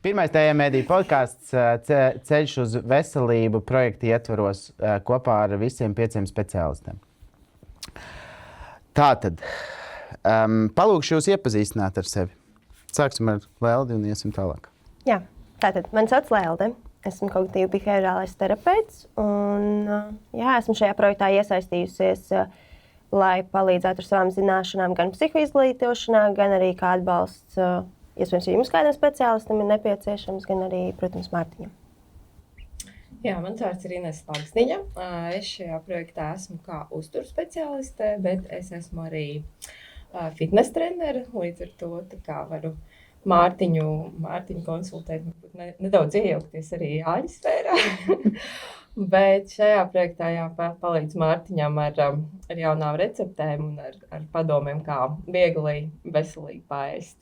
Pirmais TM Mediju podcasts Ceļš uz veselību projekta ietvaros kopā ar visiem 5 speciālistiem. Tātad, palūkšu jūs iepazīstināt ar sevi. Sāksim ar Leldi un iesim tālāk. Jā, tātad, mani sauc Lelde. Esmu kognitīvi behaviorālais terapeits un esmu šajā projektā iesaistījusies, lai palīdzētu ar savām zināšanām gan psihoizglītošanā, gan arī kā atbalsts, iespējams, jums kādam speciālistam ir nepieciešams, gan arī, protams, Mārtiņam. Jā, mans vārds ir Ines Paksniņa. Es šajā projektā esmu kā uzturu speciāliste, bet es esmu arī fitness trenere, līdz ar to tā kā varu Mārtiņu konsultēt, nedaudz iejaukties arī āļu sfērā. Bet šajā projektā palīdz Mārtiņam ar jaunām receptēm un ar padomiem, kā viegli, veselīgi paēst.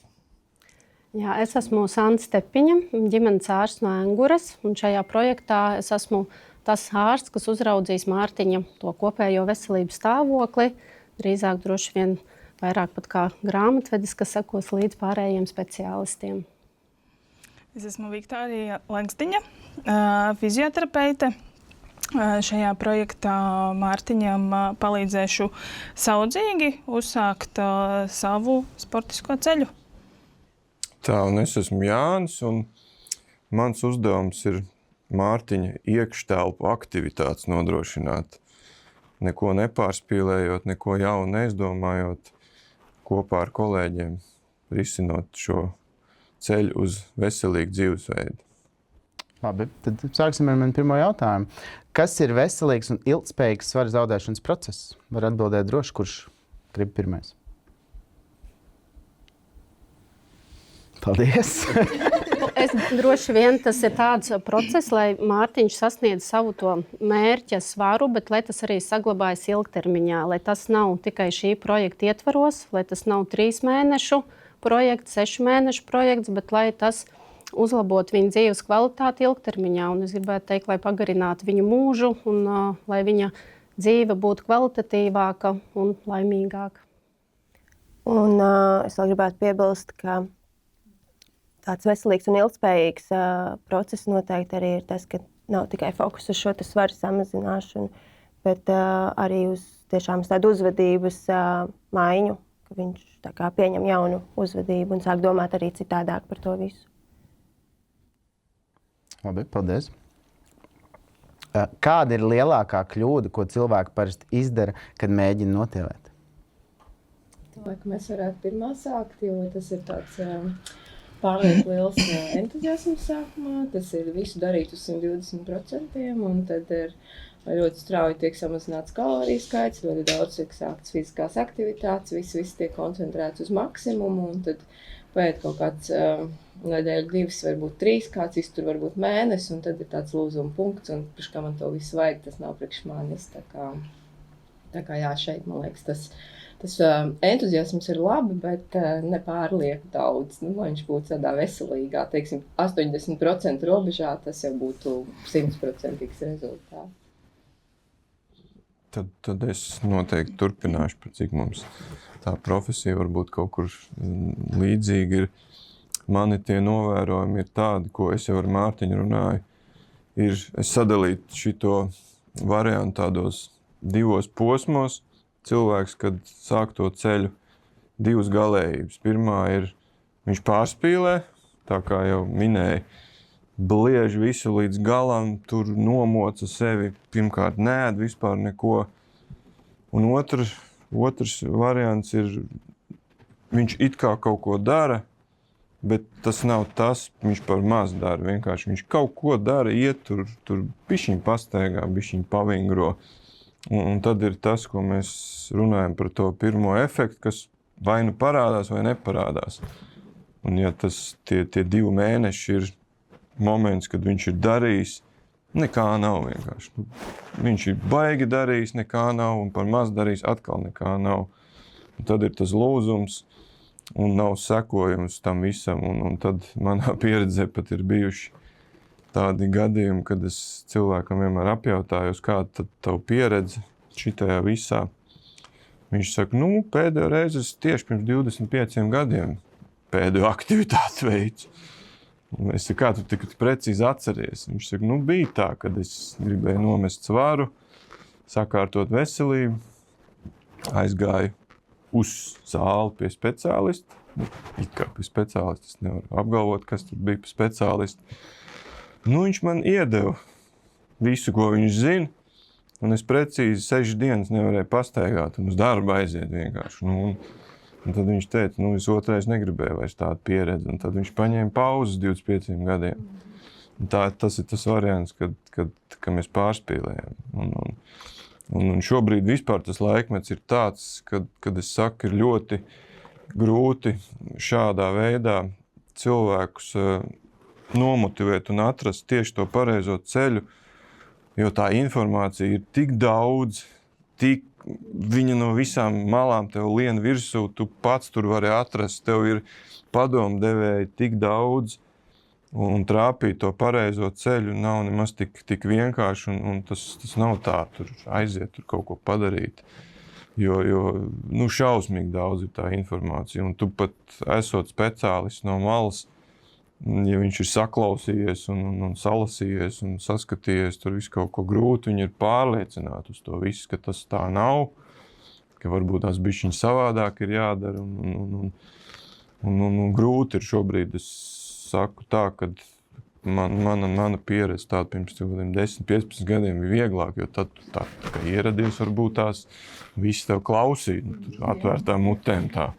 Jā, es esmu Santa Stepiņa, ģimenes ārsts no Enguras, un šajā projektā es esmu tas ārsts, kas uzraudzīs Mārtiņa to kopējo veselības stāvokli, drīzāk droši vien vairāk pat kā grāmatvedis, kas sekos līdz pārējiem speciālistiem. Es esmu Viktorija Langstiņa, fizioterapeite. Šajā projektā Mārtiņam palīdzēšu saudzīgi uzsākt savu sportisko ceļu. Tā, un es esmu Jānis, un mans uzdevums ir Mārtiņa iekštelpu aktivitātes nodrošināt. Neko nepārspīlējot, neko jaunu neizdomājot, kopā ar kolēģiem risinot šo ceļu uz veselīgu dzīvesveidu. Labi, tad sāksim ar manu pirmo jautājumu. Kas ir veselīgs un ilgspējīgs svara zaudēšanas process? Var atbildēt droši, kurš grib pirmais. Paldies! Es droši vien tas ir tāds process, lai Mārtiņš sasniedz savu to mērķa svaru, bet lai tas arī saglabājas ilgtermiņā, lai tas nav tikai šī projekta ietvaros, lai tas nav 3 mēnešu projekts, 6 mēnešu projekts, bet lai tas uzlabot viņa dzīves kvalitāti ilgtermiņā. Un es gribētu teikt, lai pagarinātu viņu mūžu un lai viņa dzīve būtu kvalitatīvāka un laimīgāka. Un es vēl gribētu piebilst, ka tāds veselīgs un ilgspējīgs process noteikti arī ir tas, ka nav tikai fokus uz šo svaru samazināšanu, bet arī uz tiešām tādu uzvedības maiņu, ka viņš tā kā pieņem jaunu uzvedību un sāk domāt arī citādāk par to visu. Labi, paldies. Kāda ir lielākā kļūda, ko cilvēki parasti izdara, kad mēģina notievēt? Laikam mēs varētu pirmā sākt, jo tas ir tāds pārlieku liels entuziasms sākumā. Tas ir visu darīt uz 120%, un tad ir ļoti strauji tiek samazināts kaloriju skaits, ļoti daudz tiek sāktas fiziskās aktivitātes, viss tiek koncentrēts uz maksimumu, un tad paiet kaut kāds nedēļa, 2, varbūt 3, kāds iztur varbūt mēnesi, un tad ir tāds lūzuma punkts, un priekš kā man to visu vajag, tas nav priekš manis. Tā kā jā, šeit, man liekas, tas entuziasms ir labi, bet ne pārlieku daudz. Lai viņš būtu tādā veselīgā, teiksim, 80% robežā, tas jau būtu 100% rezultāts. Tad es noteikti turpināšu, par cik mums tā profesija varbūt kaut kur līdzīga ir. Mani tie novērojumi ir tādi, ko es jau ar Mārtiņu runāju, es sadalītu šito variantu tādos 2 posmos. Cilvēks, kad sāk to ceļu, 2 galējības. Pirmā ir, viņš pārspīlē, tā kā jau minēja, bliež visu līdz galam, tur nomoca sevi, pirmkārt neēd vispār neko. Un otrs variants ir, viņš it kā kaut ko dara, bet tas nav tas, viņš par maz dara. Vienkārši viņš kaut ko dara, iet tur bišķiņ pastaigā, bišķiņ pavingro. Un tad ir tas, ko mēs runājam par to pirmo efektu, kas vai nu parādās, vai neparādās. Un ja tie 2 mēneši ir moments, kad viņš ir darījis, nekā nav vienkārši. Viņš ir baigi darījis, nekā nav, un par maz darījis, atkal nekā nav. Un tad ir tas lūzums, un nav sekojums tam visam. Un tad manā pieredzē pat ir bijuši tādi gadījumi, kad es cilvēkam vienmēr apjautājos, kāda tad tavu pieredze šitajā visā. Viņš saka, pēdējo reizi es tieši pirms 25 gadiem pēdējo aktivitāti veicu. Es saku, kā tu tik precīzi atceries? Viņš saka, nu bija tā, kad es gribēju nomest svaru, sakārtot veselību, aizgāju uz zāli pie speciālista. It kā pie speciālista, es nevaru apgalvot, kas tur bija pie speciālista. Nu, viņš man iedeva visu, ko viņš zina, un es precīzi 6 dienas nevarēju pastaigāt un uz darbu aiziet vienkārši. Nu, un tad viņš teica, nu, es otrais negribēju vairs tādu pieredzi, un tad viņš paņēma pauzes 25 gadiem. Un tas ir tas variants, kad mēs pārspīlējam. Un šobrīd vispār tas laikmets ir tāds, kad es saku, ir ļoti grūti šādā veidā cilvēkus nomotivēt un atrast tieši to pareizo ceļu, jo tā informācija ir tik daudz, viņa no visām malām tev lien virsū, tu pats tur vari atrast, tev ir padomdevēji tik daudz, un trāpīt to pareizo ceļu nav nemaz tik vienkārši, un tas nav tā, tur aiziet, tur kaut ko padarīt. Jo nu, šausmīgi daudz ir tā informācija, un tu pat esot speciālists no malas, ja viņš ir saklausījies un salasījies un saskatījies tur visu kaut ko grūti, viņi ir pārliecināti uz to visu, ka tas tā nav, ka varbūt tās bišķiņ savādāk ir jādara, un grūti ir šobrīd, es saku tā, kad mana pieredze tāda pirms 10-15 gadiem bija vieglāk, jo tad tu tā kā ieradies, varbūt tās visi tev klausīja, tur atvērtām mutēm tā.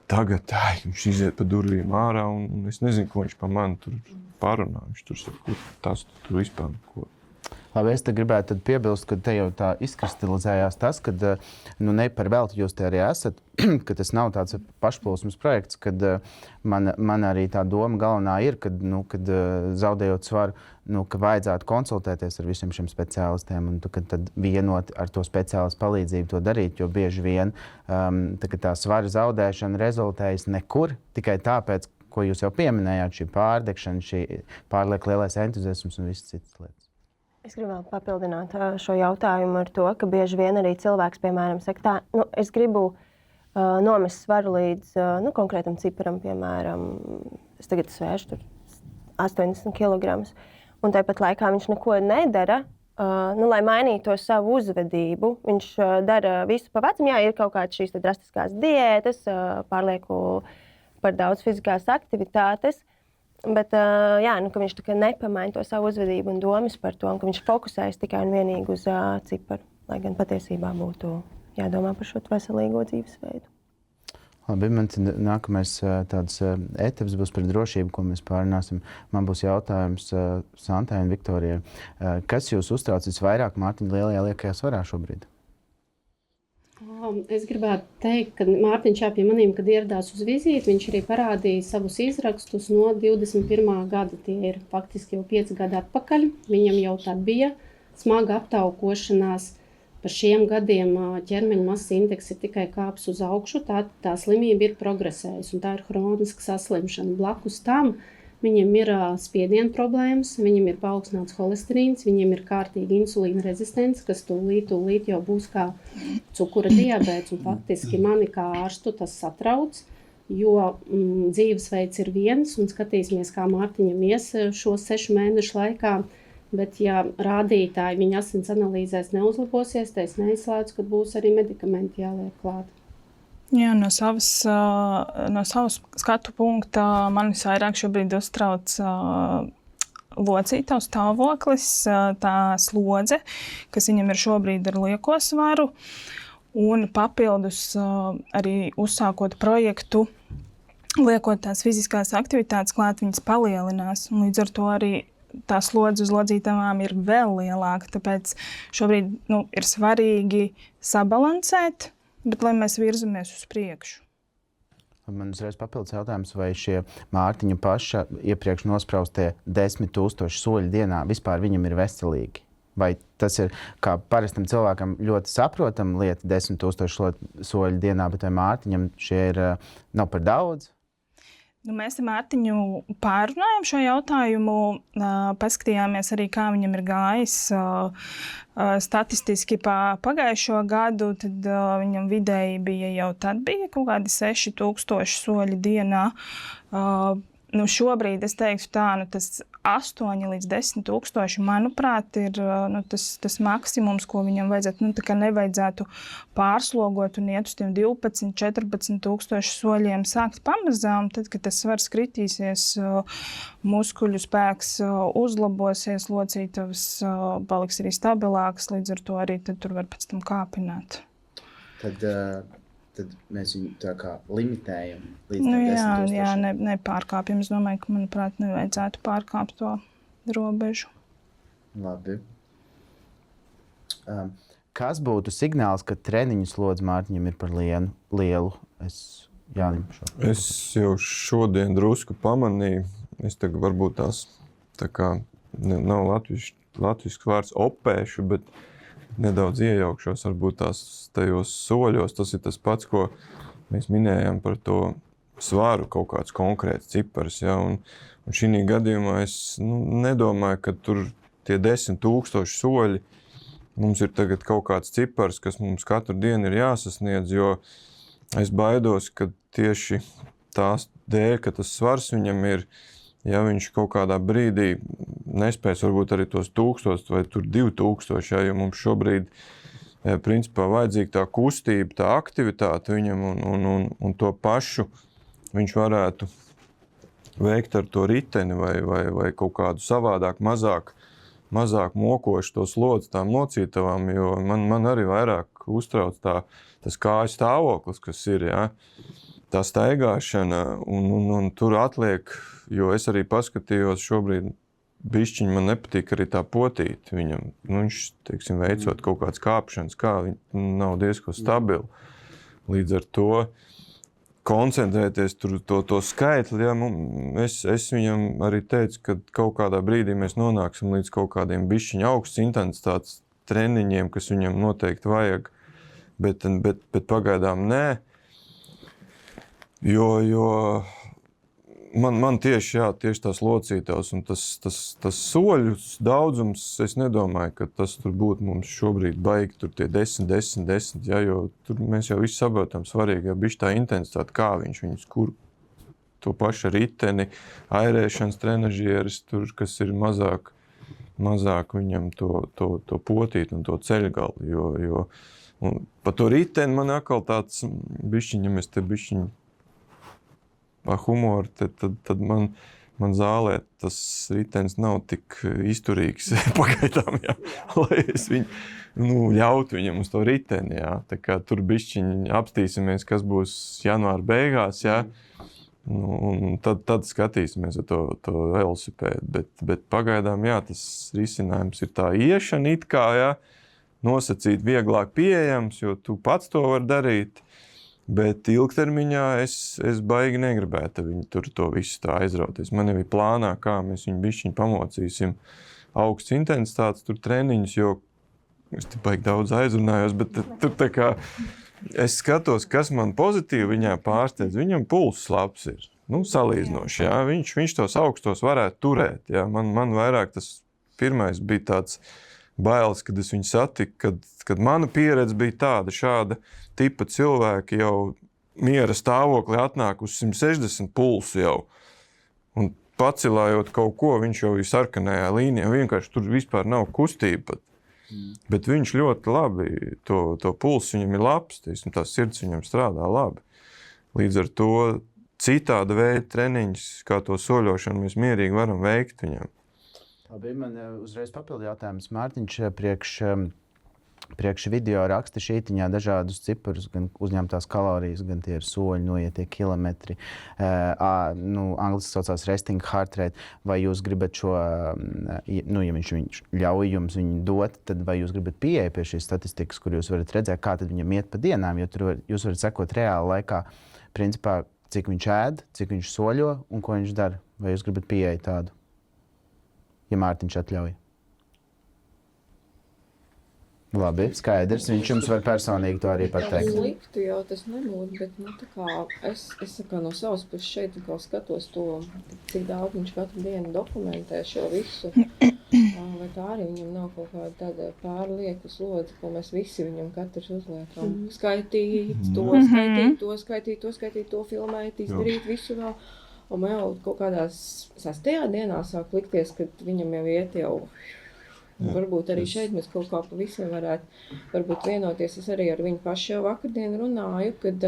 Tagad viņš iziet pa durvīm ārā, un es nezinu, ko viņš pa mani tur parunā. Viņš tur saka, tas tur vispār ko. Labi, es te gribētu piebilst, ka te jau tā izkristalizējās tas, ka nu, ne par velti jūs te arī esat, ka tas nav tāds pašplūsmas projekts, kad man arī tā doma galvenā ir, kad zaudējot svaru, ka vajadzētu konsultēties ar visiem šiem speciālistiem un tad vienot ar to speciālistu palīdzību to darīt, jo bieži vien tā svara zaudēšana rezultējas nekur, tikai tāpēc, ko jūs jau pieminējāt, šī pārdegšana, šī pārliek lielais entuziasms un visas citas lietas. Es gribu vēl papildināt šo jautājumu ar to, ka bieži vien arī cilvēks, piemēram, saka tā, es gribu nomest svaru līdz konkrētam ciparam, piemēram, es tagad svēršu tur 80 kg, un tāpat laikā viņš neko nedara, lai mainītu to savu uzvedību. Viņš dara visu pa vecam, jā, ir kaut kādas šīs drastiskās diētas, pārlieku par daudz fiziskās aktivitātes, bet ka viņš nepamaina to savu uzvedību un domas par to, un ka viņš fokusējas tikai un vienīgi uz ciparu, lai gan patiesībā būtu jādomā par šo veselīgo dzīvesveidu. Labi, man nākamais tāds etaps būs par drošību, ko mēs pārunāsim. Man būs jautājums Santai un Viktorijai. Kas jūs uztrauc visvairāk Mārtiņa lielajā liekajā svarā šobrīd? Es gribētu teikt, ka Mārtiņš pie manīm, kad ieradās uz vizīti, viņš arī parādīja savus izrakstus no 21. gada. Tie ir faktiski jau 5 gadi atpakaļ. Viņam jau tad bija smaga aptaukošanās. Par šiem gadiem ķermeņa masas indeks ir tikai kāps uz augšu, tā slimība ir progresējusi, un tā ir hroniska saslimšana. Blakus tam viņam ir spiediena problēmas, viņam ir paaugstināts holesterīns, viņam ir kārtīga insulīna rezistence, kas tūlīt jau būs kā cukura diabēts, un faktiski mani kā ārstu tas satrauc, jo dzīvesveids ir viens, un skatīsimies, kā Mārtiņam ies šo 6 mēnešu laikā. Bet, ja rādītāji viņa asins analīzēs neuzlabosies, tad es neizslēdzu, ka būs arī medikamenti jāliek klāt. Jā, no savas skatu punkta man visvairāk šobrīd uztrauc locītavu stāvoklis, tā slodze, kas viņam ir šobrīd ar lieko svaru, un papildus arī uzsākot projektu, liekot tās fiziskās aktivitātes klāt, viņas palielinās, un līdz ar to arī tā slodze uz locītavām ir vēl lielāka, tāpēc šobrīd ir svarīgi sabalansēt, bet lai mēs virzamies uz priekšu. Man uzreiz papildus jautājums, vai šie Mārtiņa paša iepriekš nospraustie 10 000 soļu dienā vispār viņam ir veselīgi? Vai tas ir kā parastam cilvēkam ļoti saprotama lieta 10 000 soļu dienā, bet vai Mārtiņam šie nav par daudz? Mēs ar Mārtiņu pārrunājam šo jautājumu, paskatījāmies arī, kā viņam ir gājis statistiski pagājušo gadu, tad viņam vidēji bija kaut kādi 6000 soļi dienā. šobrīd es teiktu tā, tas 8 līdz 10 tūkstoši, manuprāt, ir tas maksimums, ko viņam vajadzētu, tā kā nevajadzētu pārslogot un iet uz tiem 12, 14 tūkstoši soļiem, sākt pamazām, tad, kad tas svars kritīsies, muskuļu spēks uzlabosies, locītavas paliks arī stabilāks, līdz ar to arī tad tur var pēc tam kāpināt. Tad mēs viņu tā kā limitējam līdz 10 jā, nepārkāpjam. Es domāju, ka, manuprāt, nevajadzētu pārkāpt to robežu. Labi. Kas būtu signāls, ka treniņu slodze Mārtiņam ir par lielu? Es jau šodien drusku pamanīju, es tagad varbūt tās tā kā nav latvisks vārds opēšu, bet nedaudz iejaukšos varbūt tās tajos soļos. Tas ir tas pats, ko mēs minējām par to svaru, kaut kāds konkrēts cipars. Ja? Un šī gadījumā es nedomāju, ka tur tie 10 000 soļi mums ir tagad kaut kāds cipars, kas mums katru dienu ir jāsasniedz, jo es baidos, ka tieši tās dēļ, ka tas svars viņam ir, ja viņš kaut kādā brīdī nespēs varbūt arī tos 1000 vai 2000, ja, jo mums šobrīd principā vajadzīga tā kustība, tā aktivitāte viņam un to pašu viņš varētu veikt ar to riteni vai kaut kādu savādāk, mazāk mokošu to slodzi tām locītavām, jo man arī vairāk uztrauc tas kāju stāvoklis, kas ir, ja. Tā staigāšana un tur atliek, jo es arī paskatījos šobrīd, bišķiņ man nepatīk arī tā potīt viņam. Viņš, teiksim, veicot kaut kāds kāpšanas, nav diezko stabili. Līdz ar to koncentrēties tur to skaitli, ja, es viņam arī teicu, ka kaut kādā brīdī mēs nonāksim līdz kaut kādiem bišķiņ augsts intensitātes treniņiem, kas viņam noteikti vajag, bet pagaidām nē. Jo man tieši tās locītavas un tas soļu daudzums, es nedomāju, ka tas tur būtu mums šobrīd baigi tur tie 10, ja, jo tur mēs jau visi saprotam svarīgi, ja bišķi tā intensitāte, kā viņus kur to pašu riteni, airēšanas trenažieris tur, kas ir mazāk viņam to potīt un to ceļgali, jo pa to riteni man atkal tāds bišķiņ, ja mēs te bišķiņ ar humoru, tad man zālē tas ritenis nav tik izturīgs pagaidām, jā, lai es viņu ļautu viņam uz to riteni. Jā. Tā kā tur bišķiņi apstīsimies, kas būs janvāra beigās, jā. Un tad skatīsimies ar to velosipēdu. Bet pagaidām, jā, tas risinājums ir tā iešana it kā, jā, nosacīt vieglāk pieejams, jo tu pats to var darīt. Bet ilgtermiņā es baigi negribētu viņu tur to visu tā aizrauties. Man jau ir plānā, kā mēs viņu bišķiņu pamocīsim augsts intensitātes tur treniņus, jo es te baigi daudz aizrunājos, bet tur tā kā es skatos, kas man pozitīvi viņā pārsteidz. Viņam pulss labs ir, salīdzinoši, jā. Viņš tos augstos varētu turēt, jā. Man vairāk tas pirmais bija tāds bailes, kad es viņu satiku, kad mana pieredze bija tāda, šāda tipa cilvēki jau miera stāvoklī atnāk uz 160 pulsu jau. Un pacilājot kaut ko, viņš jau ir sarkanajā līnijā, vienkārši tur vispār nav kustība pat. Bet viņš ļoti labi, to pulsu viņam ir labs, tā sirds viņam strādā labi. Līdz ar to citāda veida treniņus, kā to soļošanu, mēs mierīgi varam veikt viņam. Labi, man uzreiz papildu jautājums. Mārtiņš priekš video raksta šītiņā dažādus ciparus, gan uzņemtās kalorijas, gan tie ir soļi, noietie kilometri. Angliski saucās resting heart rate. Vai jūs gribat šo, ja viņš ļauj jums viņu dot, tad vai jūs gribat pieeja pie šīs statistikas, kur jūs varat redzēt, kā tad viņam iet pa dienām, jo tur jūs varat sekot reāli laikā, principā, cik viņš ēd, cik viņš soļo un ko viņš dara. Vai jūs gribat pieeja tādu? Ja Mārtiņš atļauj. Labi, skaidrs. Viņš jums var personīgi to arī pateikt. Sliktu jau tas nebūtu, bet tā kā es no savas puses šeit skatos to, cik daudz viņš katru dienu dokumentē šo visu. Vai tā arī viņam nav kaut kāda tāda pārlieku slodze, ko mēs visi viņam katrs uzliekam. Skaitīt, to, filmēt, izdarīt visu vēl. Un man jau kaut kādās 6. dienā sāk likties, ka viņam jau iet jau. Varbūt arī šeit mēs kaut kā pavisam varētu vienoties. Es arī ar viņu pašu jau vakardien runāju, kad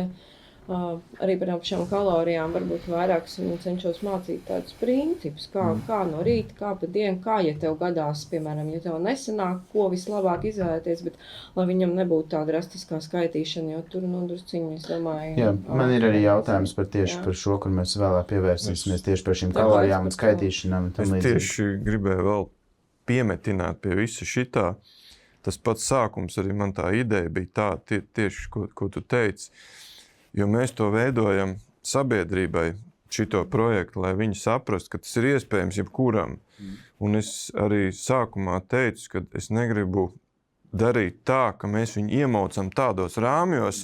arī par šām kalorijām varbūt vairāk cenšos mācīt tādus principus, kā no rīta, kā pa dienu, kā, ja tev gadās, piemēram, ja tev nesanāk, ko vislabāk izvēlēties, bet lai viņam nebūtu tā drastiskā skaitīšana, jo tur drusciņi, es domāju... Jā, man ir arī jautājums par šo, kur mēs vēlāk pievērsīsimies tieši par šīm kalorijām un skaitīšanām. Es tieši gribēju vēl piemetināt pie visa šitā. Tas pats sākums arī man tā ideja bija tā, tieši, ko tu teici. Jo mēs to veidojam sabiedrībai, šito projektu, lai viņi saprastu, ka tas ir iespējams jebkuram. Un es arī sākumā teicu, ka es negribu darīt tā, ka mēs viņu iemaucam tādos rāmjos,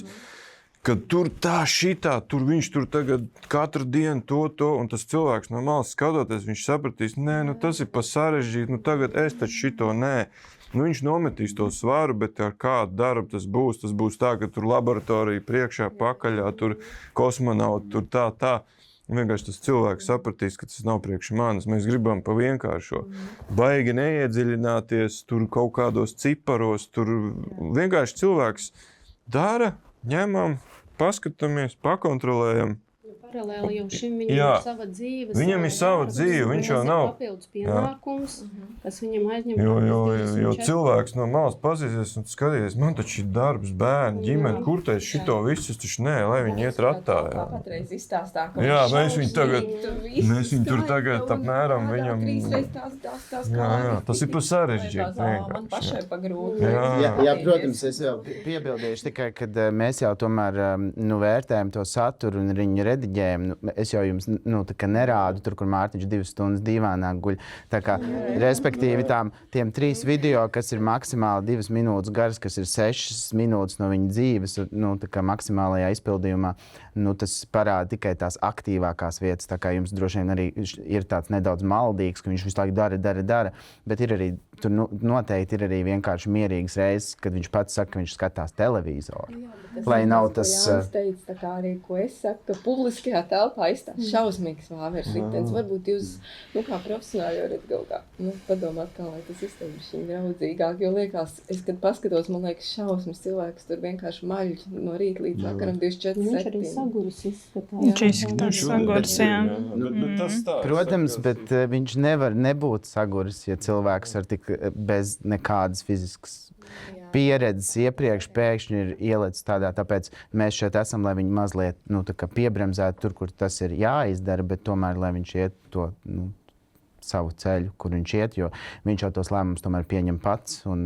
ka tur tā šitā, tur viņš tur tagad katru dienu to, un tas cilvēks no malas skatoties, viņš sapratīs, nē, tas ir pa sarežģīti, tagad es taču šito nē. Viņš nometīs to svaru, bet ar kādu darbu tas būs tā, ka tur laboratorija priekšā, pakaļā, tur kosmonauti, tur tā. Vienkārši tas cilvēks sapratīs, ka tas nav priekš manis. Mēs gribam pa vienkāršo. Baigi neiedziļināties, tur kaut kādos ciparos, tur vienkārši cilvēks dara, ņemam, paskatāmies, pakontrolējam. Paralēli jau šim viņam ir sava dzīve. Viņam ir sava dzīve, viņš jau nav. Papildus pienākums, kas viņam aizņem. Jo cilvēks no malas pazīsies un skatīties, man taču ir darbs, bērni, ģimene, kur tais šito visus, taču nē, lai viņi iet ratā. Kā patreiz izstāstā, ka mēs viņu tur tagad apmēram viņam... Tas ir pa sarežģīti. Man pašai pa grūti. Jā, protams, es jau piebildīšu tikai, kad mēs jau tomēr vērtējam to saturu un riņu rediģējumu. Es jau jums nerādu, tur, kur Mārtiņš 2 stundas divānā guļ. Tā kā, respektīvi, tiem 3 video, kas ir maksimāli 2 minūtes garas, kas ir 6 minūtes no viņa dzīves, tā kā maksimālajā izpildījumā, tas parāda tikai tās aktīvākās vietas. Tā kā jums droši vien arī ir tāds nedaudz maldīgs, ka viņš visu laiku dara, bet ir arī, tur noteikti ir arī vienkārši mierīgas reizes, kad viņš pats saka, ka viņš skatās televizoru. Lai nav tas... Jānis teica, tā kā arī, ko es saku, ka publiskajā telpā izstās šausmīgs vāveres ritenis. Varbūt jūs, kā profesionāļi varat kaut kā padomāt, kā lai tas izteikti šim draudzīgāk, jo liekas, es, kad paskatos, man liekas šausmas cilvēks tur vienkārši maļ no rīta līdz vakaram 24/7. Viņš arī saguris izskatās. Viņš izskatās saguris, jā. Protams, bet viņš nevar nebūt saguris, ja cilvēks ar tik bez nekādas fiziskas pieredzes iepriekš pēkšņi ir ielicis tādā, tāpēc mēs šeit esam, lai viņi mazliet piebremzētu tur, kur tas ir jāizdara, bet tomēr, lai viņš iet to savu ceļu, kur viņš iet, jo viņš jau tos lēmumus tomēr pieņem pats, un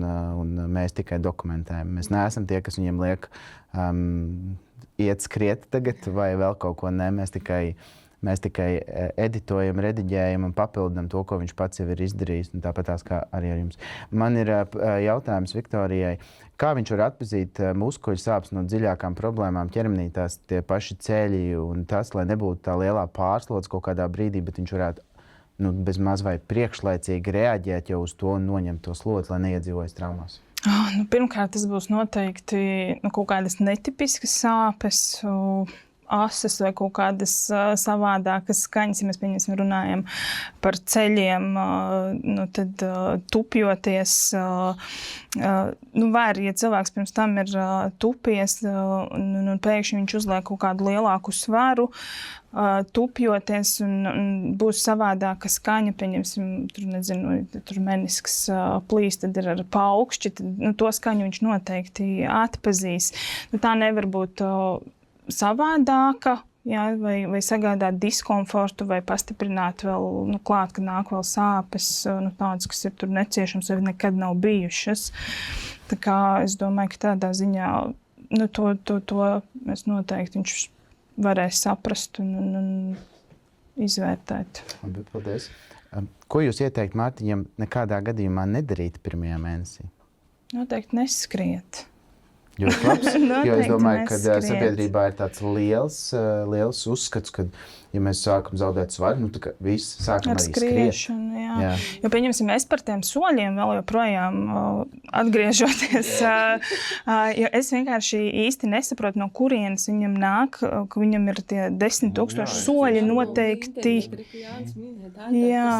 mēs tikai dokumentējam. Mēs neesam tie, kas viņiem liek iet skriet tagad vai vēl kaut ko, ne, mēs tikai editojam, rediģējam un papildinam to, ko viņš pats jau ir izdarījis, un tāpat tās kā arī ar jums. Man ir jautājums Viktorijai, kā viņš var atpazīt muskuļu sāpes no dziļākām problēmām ķermenī, tās tie paši ceļi un tas, lai nebūtu tā lielā pārslodze kaut kādā brīdī, bet viņš varētu bez maz vai priekšlaicīgi reaģēt jau uz to un noņemt to slodzi, lai neiedzīvojas traumās? Pirmkārt, tas būs noteikti kaut kādas netipiskas sāpes, asas vai kaut kādas savādākas skaņas, ja mēs runājam par ceļiem, tad tupjoties, vai arī, ja cilvēks pirms tam ir tupies un pēkšņi viņš uzliek kaut kādu lielāku svaru, tupjoties un būs savādāka skaņa, pieņemsim, tur menisks plīst, tad ir ar paukšķi, tad to skaņu viņš noteikti atpazīs. Tā nevar būt savādāka, vai sagādāt diskomfortu, vai pastiprināt vēl klāt, ka nāk vēl sāpes, tādas, kas ir tur neciešams, vai nekad nav bijušas. Tā kā es domāju, ka tādā ziņā to mēs noteikti viņš varēs saprast un izvērtēt. Paldies. Ko jūs ieteikt Mārtiņam nekādā gadījumā nedarīt pirmajā mēnesī? Noteikti neskriet. Jo es domāju, ka sabiedrībā ir tāds liels uzskats, ka ja mēs sākam zaudēt svaru, tā kā viss sākam Ar arī skriet. skriešanu, jā. Jo, pieņemsim, es par tiem soļiem vēl joprojām atgriežoties, jo es vienkārši īsti nesaprotu, no kurienes viņam nāk, ka viņam ir tie 10,000 soļi noteikti. Jā.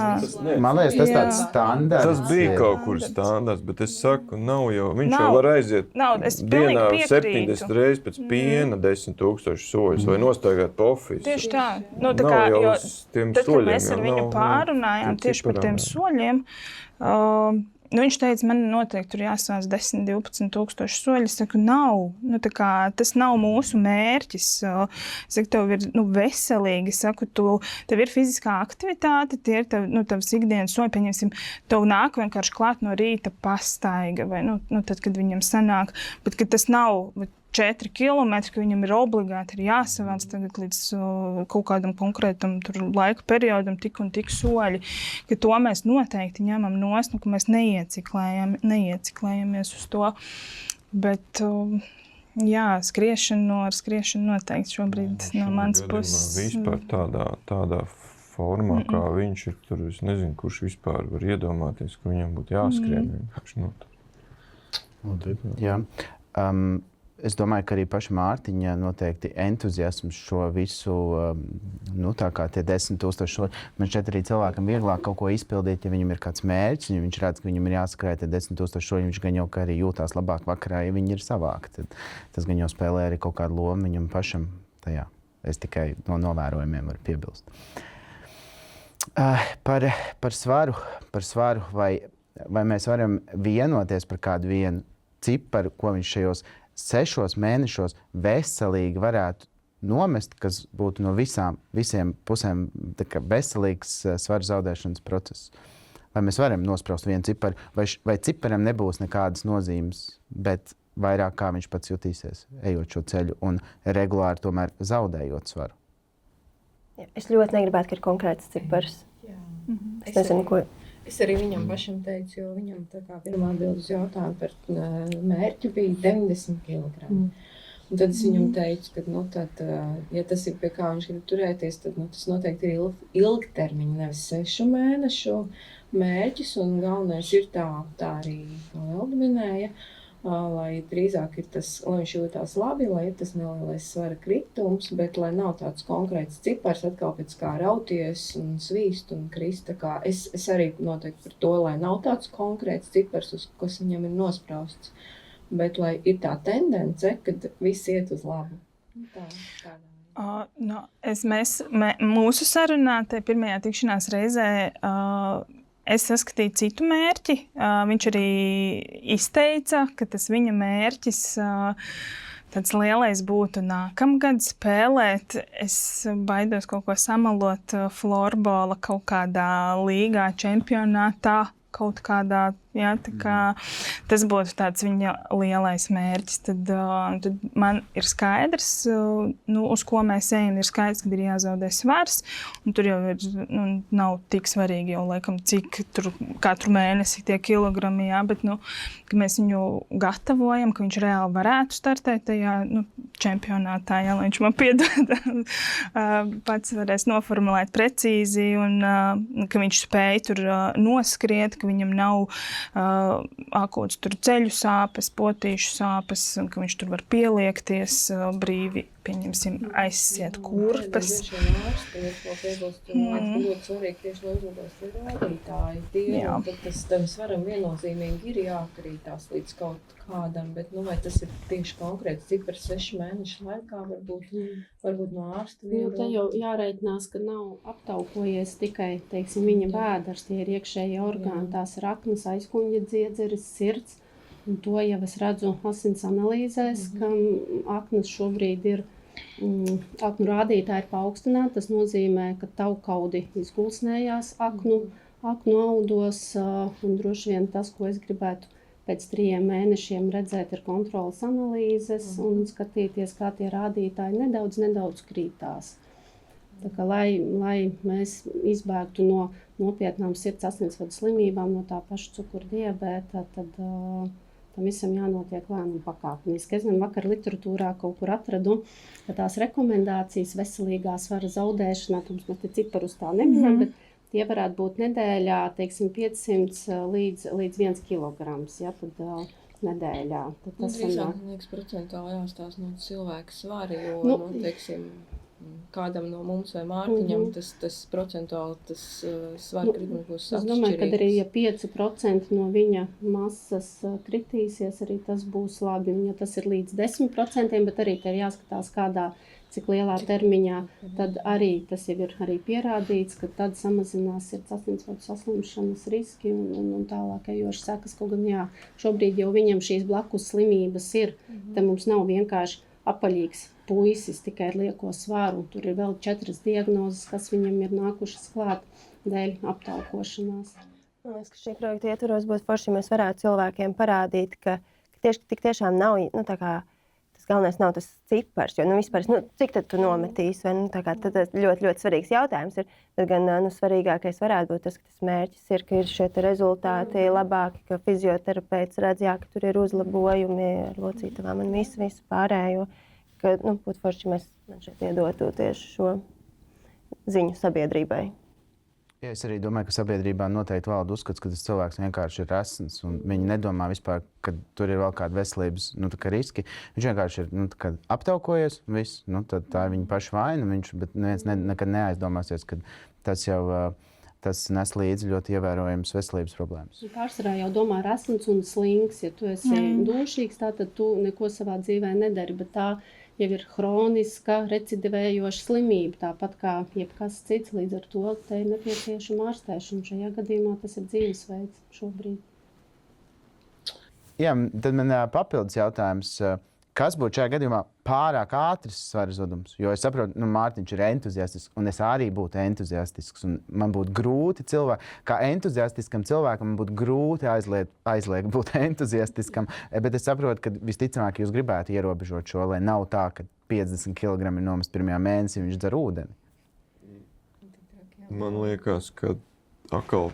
Man liekas, tas tāds standarts. Tas bija kaut kur standarts, bet es saku, nav jau. Viņš Nav. jau var aiziet Es dienā pilnīgi piekrītu. 70 reizes pēc piena 10,000 soļus vai nostaigāt pa ofisu. Tieši tā. Nu, tā Nav kā, jau jo uz tiem tad, kad soļiem mēs ar jau viņu nav, pārunājām tiem tieši par tiem ciparām, jā. soļiem, viņš teica, man noteikti tur jāsāc 10-12,000 soļi. Es saku, nav. Tas nav mūsu mērķis. Es saku, tev ir veselīgi. Es saku, tev ir fiziskā aktivitāte, tie ir tavs ikdienas soļi. Pieņemsim, tev nāk vienkārši klāt no rīta pastaiga, vai tad, kad viņam sanāk. Bet kad tas nav 4 kilometri, ka viņam ir obligāti jāsavāc tagad līdz kaut kādam konkrētam laika periodam tik un tik soļi, ka to mēs noteikti ņemam nost, ka mēs neieciklējamies uz to. Bet, jā, ar skriešanu noteikti šobrīd no manas puses. Vispār tādā formā, kā viņš ir tur, es nezinu, kurš vispār var iedomāties, ka viņam būtu jāskrien vienkārši. Jā. Es domāju, ka arī paša Mārtiņa noteikti entuziasms šo visu, tā kā tie 10,000 soļi. Man šķiet arī cilvēkam vieglāk kaut ko izpildīt, ja viņam ir kāds mērķis, ja viņš redz, ka viņam ir jāskrēja tie 10,000 soļi, viņš gan jau arī jūtās labāk vakarā, ja viņi ir savākti. Tas gan jau spēlē arī kaut kādu lomu viņam pašam tajā. Es tikai no novērojumiem varu piebilst. Par svaru, vai mēs varam vienoties par kādu vienu ciparu, ko viņš šajos 6 mēnešos veselīgi varētu nomest, kas būtu no visiem pusēm veselīgs svaru zaudēšanas process. Vai mēs varam nospraust vienu ciparu, vai ciparam nebūs nekādas nozīmes, bet vairāk kā viņš pats jutīsies, ejot šo ceļu un regulāri tomēr zaudējot svaru? Es ļoti negribētu, ka ir konkrēts cipars. Es nezinu, ko. Es arī viņam pašam teicu, jo viņam tā kā pirmā atbild uz jautājumu par mērķi bija 90 kg. Un tad es viņam teicu, ka, ja tas ir pie kā viņš grib turēties, tad tas noteikti ir ilgtermiņa, nevis 6 mēnešu mērķis. Un galvenais ir tā arī Elda minēja, lai drīzāk ir tas, lai viņš jūtās labi, lai ir tas nelielais svara kritums, bet lai nav tāds konkrēts cipars, atkal pēc kā rauties un svīst un krist. Tā kā es arī noteikti par to, lai nav tāds konkrēts cipars, kas viņam ir nosprausts, bet lai ir tā tendence, kad viss iet uz labu. Mūsu sarunā, pirmajā tikšanās reizē, es saskatīju citu mērķi. Viņš arī izteica, ka tas viņa mērķis tāds lielais būtu nākamgad spēlēt. Es baidos kaut ko samalot florbola kaut kādā līgā, čempionātā, kaut kādā. Ja, tas būtu tāds viņa lielais mērķis. Tad man ir skaidrs, uz ko mēs ejam. Ir skaidrs, ka ir jāzaudē svars. Tur jau ir, nav tik svarīgi, jau laikam, cik katru mēnesi tie kilogrami. Jā, bet ka mēs viņu gatavojam, ka viņš reāli varētu startēt tajā čempionātā, ja, lai viņš man piedod. Pats varēs noformulēt precīzi un ka viņš spēj tur noskriet, ka viņam nav akūts tur ceļu sāpes, potīšu sāpes, un ka viņš tur var pieliekties brīvi, pieņemsim, aizsiet kurpes. Ļoti svarīgi tieši, lai uzrādās tie rādītāji. Tas tam svaram viennozīmīgi ir jākrītās līdz kaut kādam, bet vai tas ir tieši konkrēts cipars 6 mēnešu laikā, varbūt no ārsta viedokļa. Te jau jārēķinās, ka nav aptaukojies tikai, teiksim, viņa bēdars, tie ir iekšēji orgāni, tās ir aknas, aizkuņģa dziedzeres, sirds. Un to jau es redzu asins analīzēs, ka aknas šobrīd ir, aknu rādītāji ir paaugstināti. Tas nozīmē, ka taukaudi izgulsnējās aknu audos. Un droši vien tas, ko es gribētu pēc 3 mēnešiem redzēt, ir kontrolas analīzes un skatīties, kā tie rādītāji nedaudz krītās. Tā kā, lai mēs izbēgtu no nopietnām sirds asinsvadu slimībām, no tā paša cukura diabēta, tad tam visam jānotiek lēnām pakāpeniski. Es vakar literatūrā kaut kur atradu, ka tās rekomendācijas veselīgā svara zaudēšanā, mums tie cipari uz tā neminam, bet tie varētu būt nedēļā, teiksim, 500 līdz 1 kilograms, ja, tad nedēļā. Tad tas drīzāk, man liekas, procentuāli jāstāsta no cilvēka svara, jo, teiksim, kādam no mums vai Mārtiņam tas procentuāli tas svara kritums būs atšķirīgs. Es domāju, ka arī, ja 5% no viņa masas kritīsies, arī tas būs labi. Ja tas ir līdz 10%, bet arī te ir jāskatās cik lielā termiņā, tad arī tas jau ir arī pierādīts, ka tad samazinās asinsvadu saslimšanas riski un tālāk ejošas sekas. Kaut gan jā, šobrīd jau viņam šīs blakus slimības ir, te mums nav vienkārši apaļīgs puisis tikai ar lieko svaru. Tur ir vēl 4 diagnozes, kas viņam ir nākušas klāt dēļ aptaukošanās. Man liekas, ka šī projekta ietvaros būtu forši, ja mēs varētu cilvēkiem parādīt, ka tik tiešām nav, tas galvenais nav tas cipars, jo vispār, cik tad tu nometīsi, vai tad ļoti, ļoti svarīgs jautājums ir, bet gan svarīgākais varētu būt tas, ka tas mērķis ir, ka ir šie rezultāti labāki, ka fizioterapeits redz, ka tur ir uzlabojumi ar locītavām un visu pārējo, ka būtu forši, ja mēs šeit iedotu tieši šo ziņu sabiedrībai. Ja, es arī domāju, ka sabiedrībā noteikti valda uzskats, ka tas cilvēks vienkārši ir resns, un viņi nedomā vispār, ka tur ir vēl kāda veselības riski. Viņš vienkārši ir aptaukojies, viss, tad tā ir viņa paša vaina, bet neviens nekad neaizdomāsies, ka tas nes līdzi ļoti ievērojams veselības problēmas. Pārsvarā jau domā resns un slings. Ja tu esi dušīgs, tad tu neko savā dzīvē nedari, bet tā jau ir hroniska, recidivējoša slimība, tāpat kā jebkas cits. Līdz ar to te ir nepieciešama ārstēšana. Šajā gadījumā tas ir dzīvesveids šobrīd. Jā, tad man papildus jautājums. Kas būtu šajā gadījumā pārāk ātrs svara zudums? Jo es saprotu, Mārtiņš ir entuziastisks, un es arī būtu entuziastisks. Man būtu grūti kā entuziastiskam cilvēkam, man būtu grūti aizliegt būt entuziastiskam. Bet es saprotu, ka visticamāk jūs gribētu ierobežot šo, lai nav tā, ka 50 kg ir nomest pirmajā mēnesī, viņš dzer ūdeni. Man liekas, ka atkal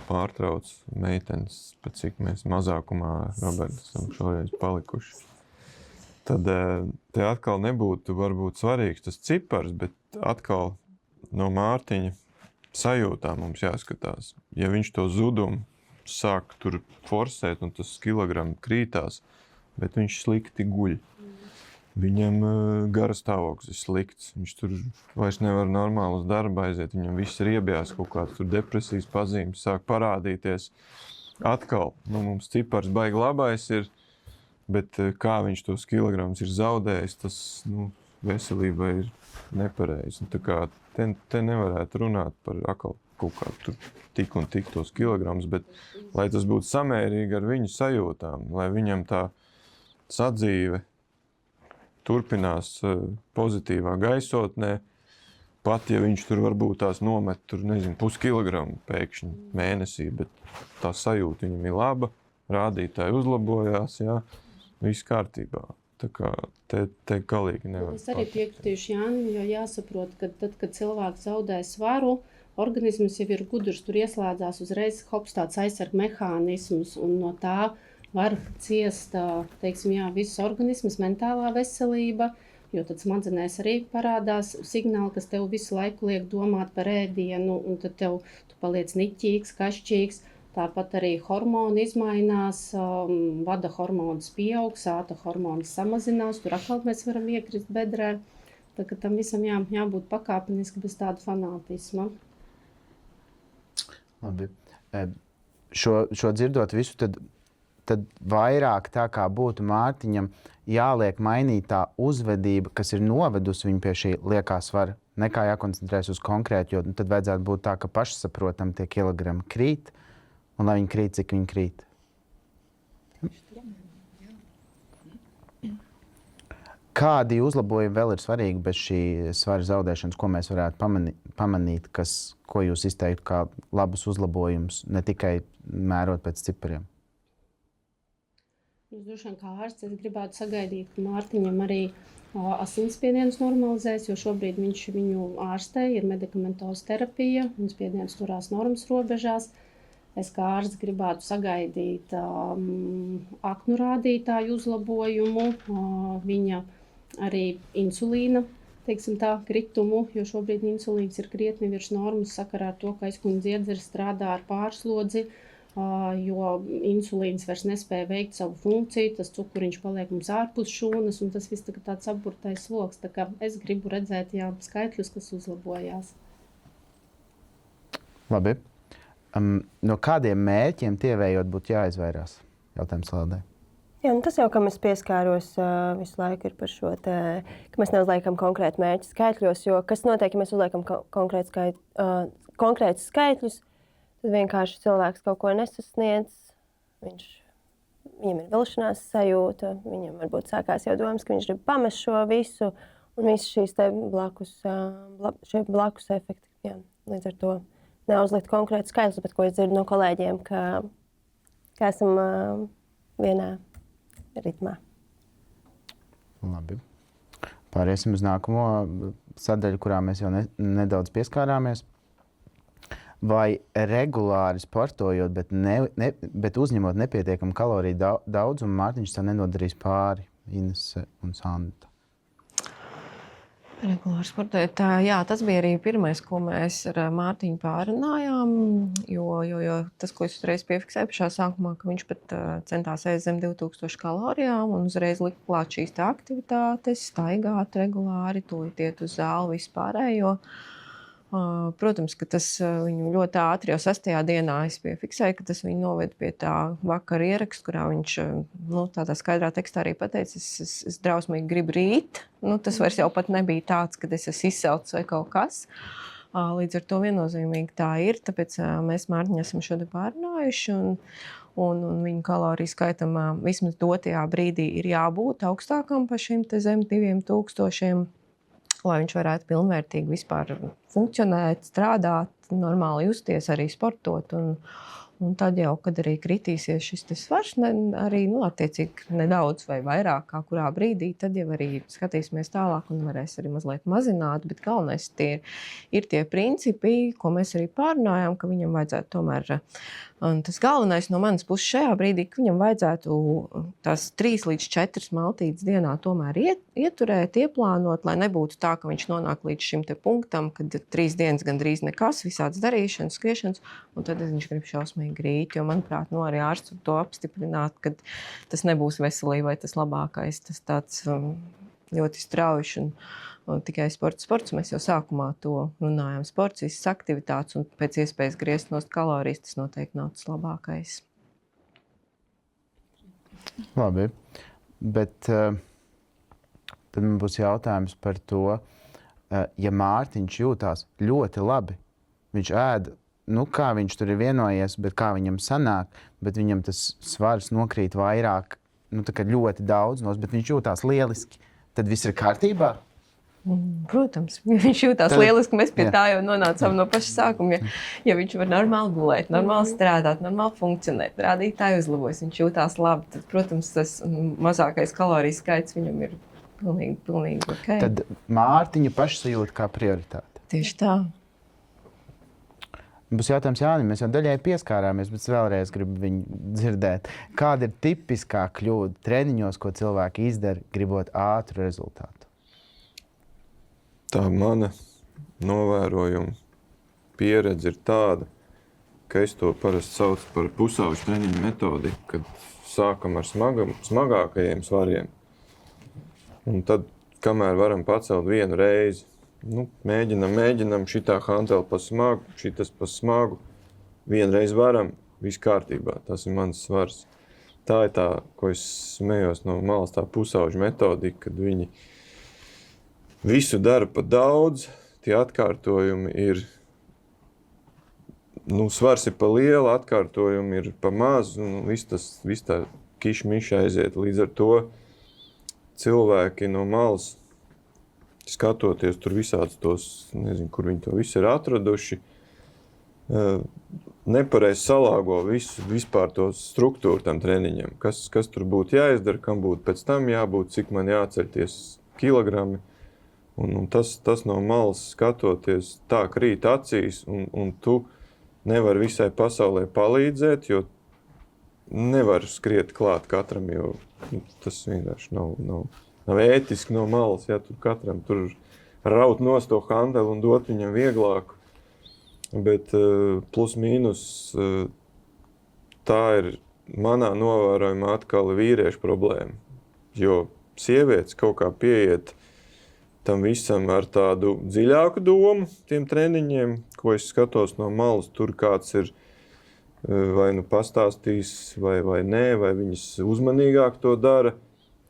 pārtrauc meitenes, pēc cik mēs mazākumā Roberta esam šoreiz palikuši. Tad te atkal nebūtu varbūt svarīgs tas cipars, bet atkal no Mārtiņa sajūtā mums jāskatās. Ja viņš to zudumu sāk tur forsēt un tas kilogrami krītās, bet viņš slikti guļ. Viņam gara stāvoklis ir slikts. Viņš tur vairs nevar normāli uz darbu aiziet. Viņam viss riebjās, kaut kāds tur depresijas pazīmes sāk parādīties. Atkal, mums cipars baigi labais ir, bet kā viņš tos kilogramus ir zaudējis, tas veselībai ir nepareizi. Tā kā te nevarētu runāt par atkal kaut kādu tik un tik tos kilogramus, bet lai tas būtu samērīgi ar viņu sajūtām, lai viņam tā sadzīve turpinās pozitīvā gaisotnē, pat ja viņš tur varbūt tās nomet tur, puskilogramu pēkšņi mēnesī, bet tā sajūta viņam ir laba, rādītāji uzlabojās, viss kārtībā. Tā kā te galīgi nevar. Es arī piekritīšu Jānim, jo jāsaprot, ka tad, kad cilvēks zaudē svaru, organisms jau ir gudrs, tur ieslēdzās uzreiz tāds aizsarg mehānisms, un no tā var ciest, viss organisms, mentālā veselība, jo tad smadzenēs arī parādās signāli, kas tev visu laiku liek domāt par ēdienu, un tad tu paliec niķīgs, kašķīgs. Tāpat arī hormoni izmainās, vada hormonas pieaug, sāta hormonas samazinās, tur atkal mēs varam iekrist bedrē. Tā kā tam visam jābūt pakāpeniski bez tāda fanātisma. Labi. Šo dzirdot visu, tad vairāk tā kā būtu Mārtiņam jāliek mainīt tā uzvedība, kas ir novedusi viņu pie šī liekā svara, nekā jākoncentrēs uz konkrētu, jo tad vajadzētu būt tā, ka pašsaprotam tie kilogrami krīt, un lai viņi krīt, cik viņi krīt. Kādi uzlabojumi vēl ir svarīgi bez šī svara zaudēšanas, ko mēs varētu pamanīt, ko jūs izteiktu kā labus uzlabojumus, ne tikai mērot pēc cipariem? Droši vien kā ārsts es gribētu sagaidīt, ka Mārtiņam arī asinsspiediens normalizēs, jo šobrīd viņš viņu ārstē, ir medikamentoza terapija, un spiediens turās normas robežās. Es kā ārsts gribētu sagaidīt aknu rādītāju uzlabojumu, viņa arī insulīna, teiksim tā, kritumu, jo šobrīd insulīns ir krietni virs normas sakarā ar to, ka aizkuņa dziedzera strādā ar pārslodzi, jo insulīns vairs nespēja veikt savu funkciju, tas cukuriņš paliek mums ārpus šūnas, un tas viss tagad tāds apburtais sloks. Tā kā es gribu redzēt, jā, skaitļus, kas uzlabojās. Labi. No kādiem mērķiem tievējot būtu jāizvairās? Jautājums Laldai. Jā, nu tas jau, kam es pieskāros visu laiku, ir par šo, ka mēs neuzliekam konkrētu mērķu skaitļos, jo kas notiek, ja mēs uzliekam konkrētus skaitļus, tad vienkārši cilvēks kaut ko nesasniedz, viņam ir vilšanās sajūta, viņam varbūt sākās jau domas, ka viņš grib pamest šo visu, un visas šīs te blakus efekti. Jā, līdz ar to neuzlikt konkrētu skaitļus, bet ko es dzirdu no kolēģiem, ka esam vienā ritmā. Labi. Pāriesim uz nākamo sadaļu, kurā mēs jau nedaudz pieskārāmies. Vai regulāri sportojot, bet uzņemot nepietiekamu kaloriju daudzumu, Mārtiņš sev nenodarīs pāri, Inese un Santa? Regulāri sportēt. Jā, tas bija arī pirmais, ko mēs ar Mārtiņu pārunājām, jo tas, ko es uzreiz piefiksēju pašā sākumā, ka viņš pat centās ēst zem 2000 kalorijām un uzreiz likt klāt šīs aktivitātes, staigāt regulāri, tūlīt iet uz zāli vispārējo. Protams, ka tas viņu ļoti ātri jau 6. dienā es piefiksēju, ka tas viņu noved pie tā vakara ieraksta, kurā viņš tādā skaidrā tekstā arī pateica, es drausmīgi gribu rīt. Tas vairs jau pat nebija tāds, kad es esmu izsaucis vai kaut kas. Līdz ar to viennozīmīgi tā ir, tāpēc mēs Mārtiņu esam šodien pārunājuši un viņu kaloriju skaitam vismaz dotajā brīdī ir jābūt augstākam par šiem te zem 2000. Lai viņš varētu pilnvērtīgi vispār funkcionēt, strādāt, normāli justies, arī sportot. Un tad jau, kad arī kritīsies šis svars, arī attiecīgi nedaudz vai vairāk kā kurā brīdī, tad jau arī skatīsimies tālāk un varēs arī mazliet mazināt. Bet galvenais ir tie principi, ko mēs arī pārunājām, ka viņam vajadzētu tomēr, un tas galvenais no manas puses šajā brīdī, ka viņam vajadzētu tās 3 līdz 4 maltītes dienā tomēr ieturēt, ieplānot, lai nebūtu tā, ka viņš nonāk līdz šim te punktam, kad 3 dienas gandrīz nekas, visāds darīšanas, skriešanas, un tad viņš grib šausmīgi rīt, jo, manuprāt, arī ārsts to apstiprināt, ka tas nebūs veselībai tas labākais, tas tāds ļoti strauji un tikai sports. Mēs jau sākumā to runājam. Sports, visas aktivitātes un pēc iespējas griezt nost kalorijas, tas noteikti nav tas labākais. Labi, bet tad man būs jautājums par to, ja Mārtiņš jūtās ļoti labi, viņš ēda, kā viņš tur ir vienojies, bet kā viņam sanāk, bet viņam tas svars nokrīt vairāk, tā kā ļoti daudz, bet viņš jūtās lieliski, tad viss ir kārtībā? Protams, viņš jūtās lieliski, mēs pie tā jau nonācām no paša sākuma. Ja viņš var normāli gulēt, normāli strādāt, normāli funkcionēt, rādītāji uzlabojas, viņš jūtās labi, tad, protams, tas mazākais kaloriju skaits viņam ir pilnīgi ok. Tad Mārtiņa pašsajūta kā prioritāte. Tieši tā. Būs jautājums Jānim, mēs jau daļai pieskārāmies, bet vēlreiz gribu viņu dzirdēt. Kāda ir tipiskā kļūda treniņos, ko cilvēki izdara, gribot ātru rezultātu? Tā mana novērojuma pieredze ir tāda, ka es to parasti saucu par pusauģu treniņu metodi, kad sākam ar smagākajiem svariem. Un tad, kamēr varam pacelt vienu reizi, mēģinam šitā hantela pa smagu, šitas pa smagu, vienreiz varam, viss kārtībā, tas ir mans svars. Tā ir tā, ko es smējos no malas, tā pusauģu metodika, kad viņi visu dara pa daudz, tie atkārtojumi ir, svars ir pa lielu, atkārtojumi ir pa maz, un viss tā kišmiša aiziet. Līdz ar to cilvēki no malas, skatoties tur visādus tos, nezinu, kur viņi to visu ir atraduši, nepareizi salāgo vispār to struktūru tam treniņam. Kas tur būtu jāizdara, kam būtu pēc tam jābūt, cik man jāceļties kilogrami. Un tas no malas skatoties tā krīt acīs, un tu nevar visai pasaulē palīdzēt, jo nevar skriet klāt katram, jo tas vienkārši nav ētiski no malas, ja tur katram tur raut nost to handeli un dot viņam vieglāku. Bet plus mīnus tā ir manā novērojumā atkal vīriešu problēma, jo sievietes kaut kā pieiet tam visam ar tādu dziļāku domu, tiem treniņiem, ko es skatos no malas, tur kāds ir vai nu pastāstīs, vai nē, vai viņas uzmanīgāk to dara.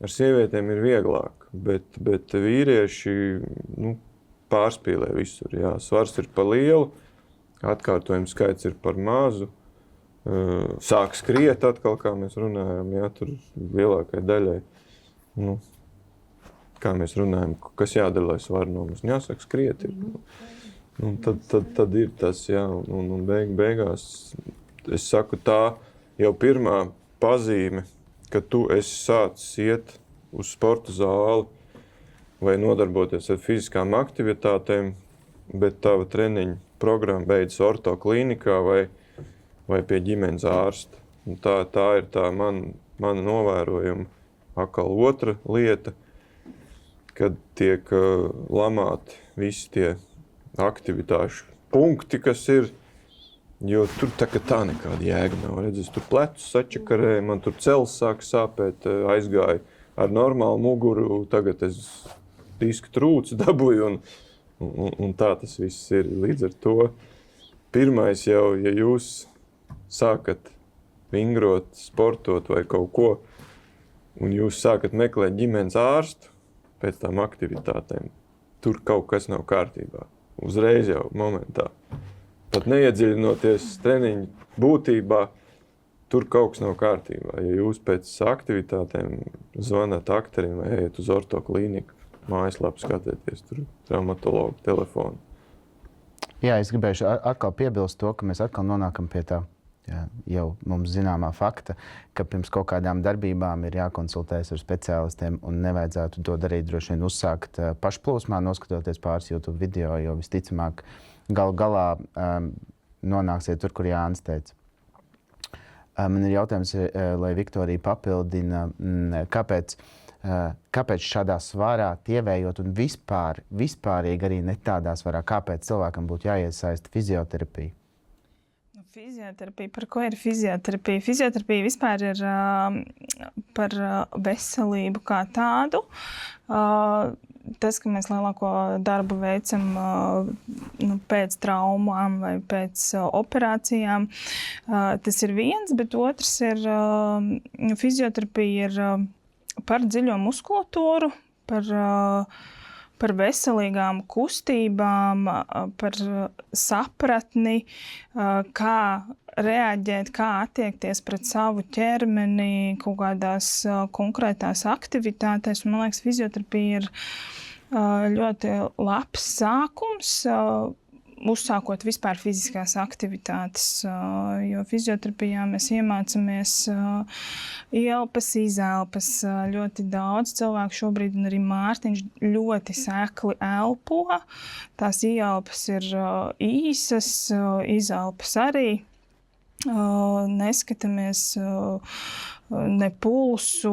Ar sievietēm ir vieglāk, bet vīrieši pārspīlē visur. Jā. Svars ir par lielu, atkārtojumu skaits ir par mazu, sāk skriet atkal, kā mēs runājam, jā, tur lielākai daļai. Kā mēs runājam, kas jādara, lai svaru nomas. Jāsaka, skriet ir. Tad ir tas, jā, un beigās es saku tā, jau pirmā pazīme, ka tu esi sācis iet uz sporta zāli vai nodarboties ar fiziskām aktivitātēm, bet tava treniņa programma beidzas orto klīnikā vai pie ģimenes ārsta. Un tā ir tā mana novērojuma. Atkal otra lieta, kad tiek lamāti visi tie aktivitāšu punkti, kas ir, jo tur tā nekāda jēga nav. Redz, tur plecus sačakarēju, man tur cels sāk sāpēt, aizgāju ar normālu muguru, tagad es disku trūcu dabūju un tā tas viss ir. Līdz ar to pirmais jau, ja jūs sākat vingrot, sportot vai kaut ko, un jūs sākat meklēt ģimenes ārstu pēc tām aktivitātēm, tur kaut kas nav kārtībā. Uzreiz jau momentā. Pat neiedziļinoties treniņu būtībā, tur kaut kas nav kārtībā. Ja jūs pēc aktivitātēm zvanāt aktorim vai ejat uz orto klīniku, mājaslapu skatieties, tur traumatologu telefonu. Jā, es gribēju atkal piebilst to, ka mēs atkal nonākam pie tā jau mums zināmā fakta, ka pirms kaut kādām darbībām ir jākonsultējas ar speciālistiem un nevajadzētu to darīt droši vien uzsākt pašplūsmā, noskatoties pāris YouTube video, jo visticamāk galā nonāksiet tur, kur Jānis teica. Man ir jautājums, lai Viktorija papildina, kāpēc šādā svarā tievējot un vispārīgi arī ne tādā svarā, kāpēc cilvēkam būtu jāiesaista fizioterapija? Fizioterapija. Par ko ir fizioterapija? Fizioterapija vispār ir par veselību kā tādu. Tas, ka mēs lielāko darbu veicam pēc traumām vai pēc operācijām, tas ir viens, bet otrs ir fizioterapija ir par dziļo muskulatūru, par veselīgām kustībām, par sapratni, kā reaģēt, kā attiekties pret savu ķermeni kaut kādās konkrētās aktivitātēs. Man liekas, fizioterapija ir ļoti labs sākums, uzsākot vispār fiziskās aktivitātes, jo fizioterapijā mēs iemācāmies ielpas, izelpas ļoti daudz cilvēku šobrīd, un arī Mārtiņš ļoti sekli elpo. Tās ielpas ir īsas, izelpas arī. Neskatāmies ne pulsu,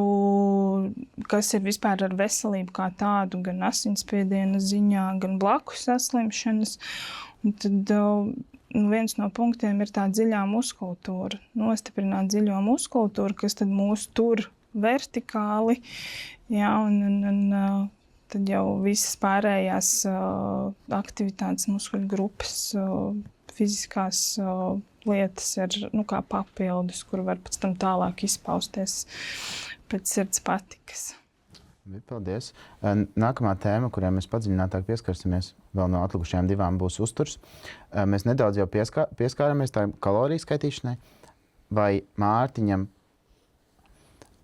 kas ir vispār ar veselību kā tādu, gan asinsspiediena ziņā, gan blakus saslimšanas. Un tad viens no punktiem ir tā dziļā muskulatūra. Nostiprināt dziļo muskulatūru, kas tad mūs tur vertikāli, jā, un tad jau visas pārējās aktivitātes, muskuļu grupas, fiziskās lietas ir kā papildus, kur var pēc tam tālāk izpausties pēc sirds patikas. Paldies. Nākamā tēma, kurai mēs padziļinātāk pieskarsimies, vēl no atlikušajām divām, būs uzturs. Mēs nedaudz jau pieskāramies tā kaloriju skaitīšanai. Vai Mārtiņam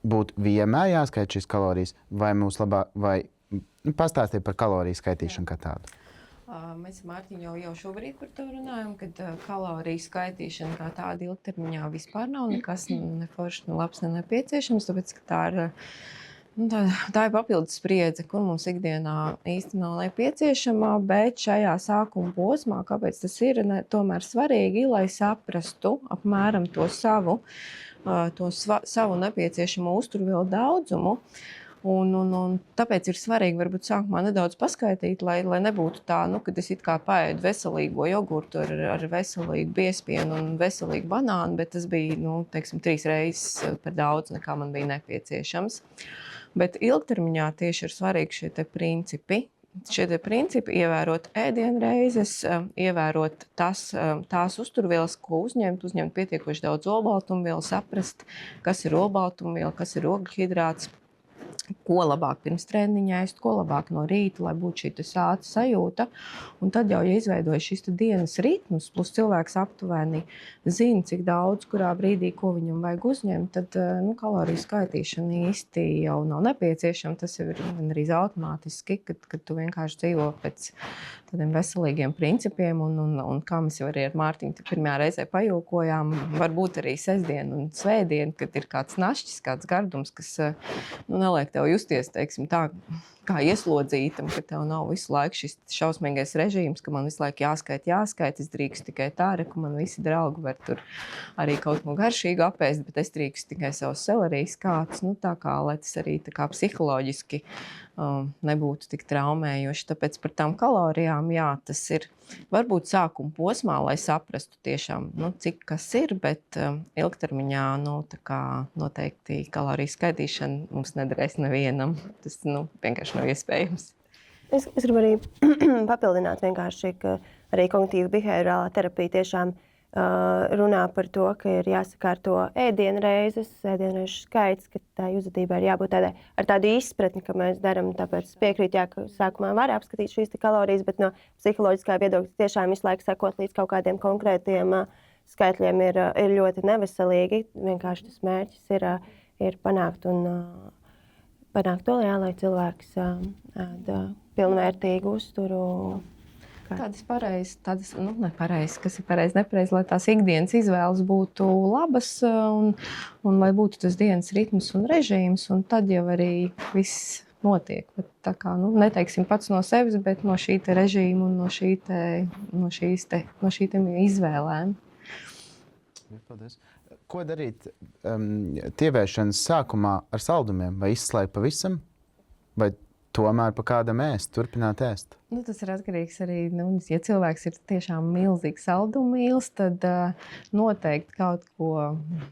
būtu vienmēr jāskaita šīs kalorijas, vai mums labāk, vai pastāstiet par kaloriju skaitīšanu kā tādu? Mēs ar Mārtiņu jau šobrīd par to runājam, kad kaloriju skaitīšana kā tāda ilgtermiņā vispār nav nekas ne foršs, ne labs, ne nepieciešams, tāpēc, ka tā ir Tā ir papildus spriedze, kur mums ikdienā īsti nav nepieciešama, bet šajā sākuma posmā, kāpēc tas ir tomēr svarīgi, lai saprastu apmēram to savu nepieciešamo uzturvielu daudzumu. Un tāpēc ir svarīgi varbūt sākumā nedaudz paskaidrot, lai nebūtu tā, kad es it kā paēdu veselīgo jogurtu ar veselīgu biespienu un veselīgu banānu, bet tas bija, 3 reizes par daudz, nekā man bija nepieciešams. Bet ilgtermiņā tieši ir svarīgi šie te principi. Šie te principi ievērot ēdienreizes, ievērot tās uzturvielas, ko uzņemt pietiekoši daudz olbaltumvielu, saprast, kas ir olbaltumviela, kas ir ogļhidrāts, ko labāk pirms treniņa ēst, ko labāk no rīta, lai būtu šī sāta sajūta. Un tad jau, ja izveidojas šis dienas ritms, plus cilvēks aptuveni zina, cik daudz, kurā brīdī, ko viņam vajag uzņemt, tad kaloriju skaitīšana īsti jau nav nepieciešama. Tas jau ir arī automātiski, kad tu vienkārši dzīvo pēc tādiem veselīgiem principiem. Un kā mēs jau arī ar Mārtiņu pirmajā reizē pajūkojām, varbūt arī sestdien un svētdien, kad ir kāds našķis, kāds gardums, kas neliek tev justies, teiksim, tā kā ieslodzītam, ka tev nav visu laiku šis šausmīgais režīms, ka man visu laiku jāskait, es drīkstu tikai tā, ka man visi draugi var tur arī kaut ko garšīgu apēst, bet es drīkstu tikai savus selerijas kātus, tā kā, lai tas arī tā kā psiholoģiski nebūtu tik traumējoši. Tāpēc par tām kalorijām, jā, tas ir varbūt sākuma posmā, lai saprastu tiešām, cik kas ir, bet ilgtermiņā, tā kā noteikti kaloriju skaitīšana mums nederēs nevienam. Tas, vienkārši nav iespējams. Es gribu arī papildināt vienkārši, ka arī kognitīva behaviorālā terapija tiešām runā par to, ka ir jāsakārto ēdienreizes skaits, ka tā uzvedībai ir jābūt tādai ar tādu izpratni, ka mēs darām. Tāpēc piekrīt, ka sākumā var apskatīt šīs kalorijas, bet no psiholoģiskā viedokļa tiešām visu laiku sekot līdz kaut kādiem konkrētiem skaitļiem ir ļoti neveselīgi. Vienkārši tas mērķis ir panākt to, lai cilvēks pilnvērtīgu uzturu. Tādas pareizas, nepareizas, kas ir nepareizas, lai tās ikdienas izvēles būtu labas un lai būtu tas dienas ritms un režīms, un tad jau arī viss notiek. Bet tā kā, neteiksim pats no sevis, bet no šī te režīma un no šīm izvēlēm. Paldies. Ko darīt tievēršanas sākumā ar saldumiem? Vai izslēgt pavisam? Vai tomēr pa kādam ēst, turpināt ēst? Tas ir atkarīgs arī, ja cilvēks ir tiešām milzīgs saldumu mīls, tad noteikti kaut ko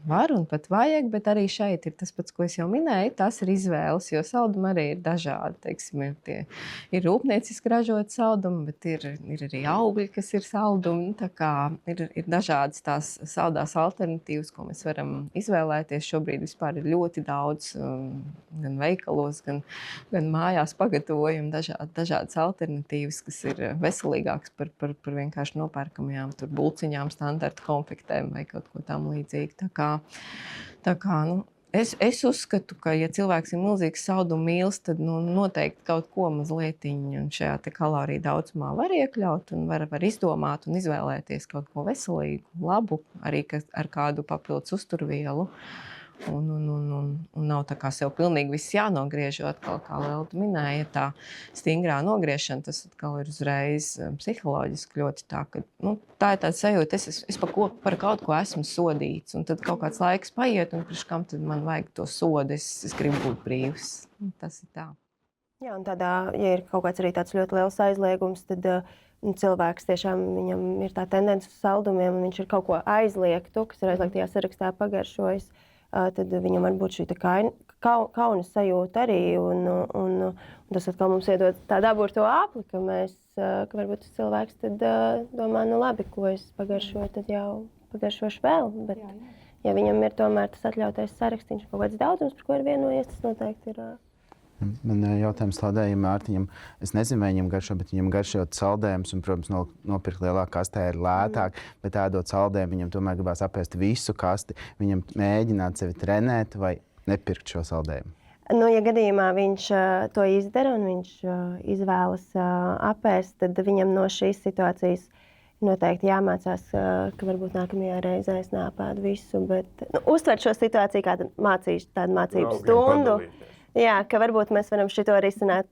var un pat vajag, bet arī šeit ir tas pats, ko es jau minēju, tas ir izvēles, jo saldumi arī ir dažādi. Teiksim, ir rūpnieciski ražot saldumi, bet ir arī augļi, kas ir saldumi. Tā kā ir dažādas tās saldās alternatīvas, ko mēs varam izvēlēties. Šobrīd vispār ir ļoti daudz gan veikalos, gan mājās pagatavojumi, dažādas alternatīvas, kas ir veselīgāks par vienkārši nopērkamajām bulciņām, standarta konfektēm vai kaut ko tam līdzīgu. Tā kā es uzskatu, ka, ja cilvēks ir milzīgs saldumu mīls, tad noteikti kaut ko mazlietiņu šajā te kaloriju daudzumā var iekļaut un var izdomāt un izvēlēties kaut ko veselīgu, labu, arī ar kādu papildus uzturvielu. Un nav tā kā sev pilnīgi viss jānogriež, jo atkal, kā Lelda minēja, tā stingrā nogriešana, tas atkal ir uzreiz psiholoģiski ļoti tā, ka tā ir tāda sajūta, es par kaut ko esmu sodīts, un tad kaut kāds laiks paiet, un priekš kam tad man vajag to sodu, es gribu būt brīvs. Tas ir tā. Jā, un tādā, ja ir kaut kāds arī tāds ļoti liels aizliegums, tad cilvēks tiešām, viņam ir tā tendence uz saldumiem, un viņš ir kaut ko aizliegtu, kas ir aizliegtajā sarakstā pagaršojis. Tad viņam var būt šī kauna sajūta arī, un tas atkal mums iedod tādu aburto āpli, ka varbūt tas cilvēks tad domā, labi, ko es pagaršoju, tad jau pagaršošu vēl, bet ja viņam ir tomēr tas atļautais sarakstīns, kaut kāds daudzums, par ko ir vienojies, tas noteikti ir. Man jautājums saldējiem Mārtiņam, es nezinu, vai viņam garšo, bet viņam garšot saldējumus, un, protams, nopirkt lielāku kastē ir lētāk, bet ēdot saldējumu, viņam tomēr gribās apēst visu kasti, viņam mēģināt sevi trenēt vai nepirkt šo saldējumu. Ja gadījumā viņš to izdara un viņš izvēlas apēst, tad viņam no šīs situācijas noteikti jāmācās, ka varbūt nākamajā reizē es neapēdu visu, bet uztvert šo situāciju kā tādu mācību stundu. Jā, ka varbūt mēs varam šito risināt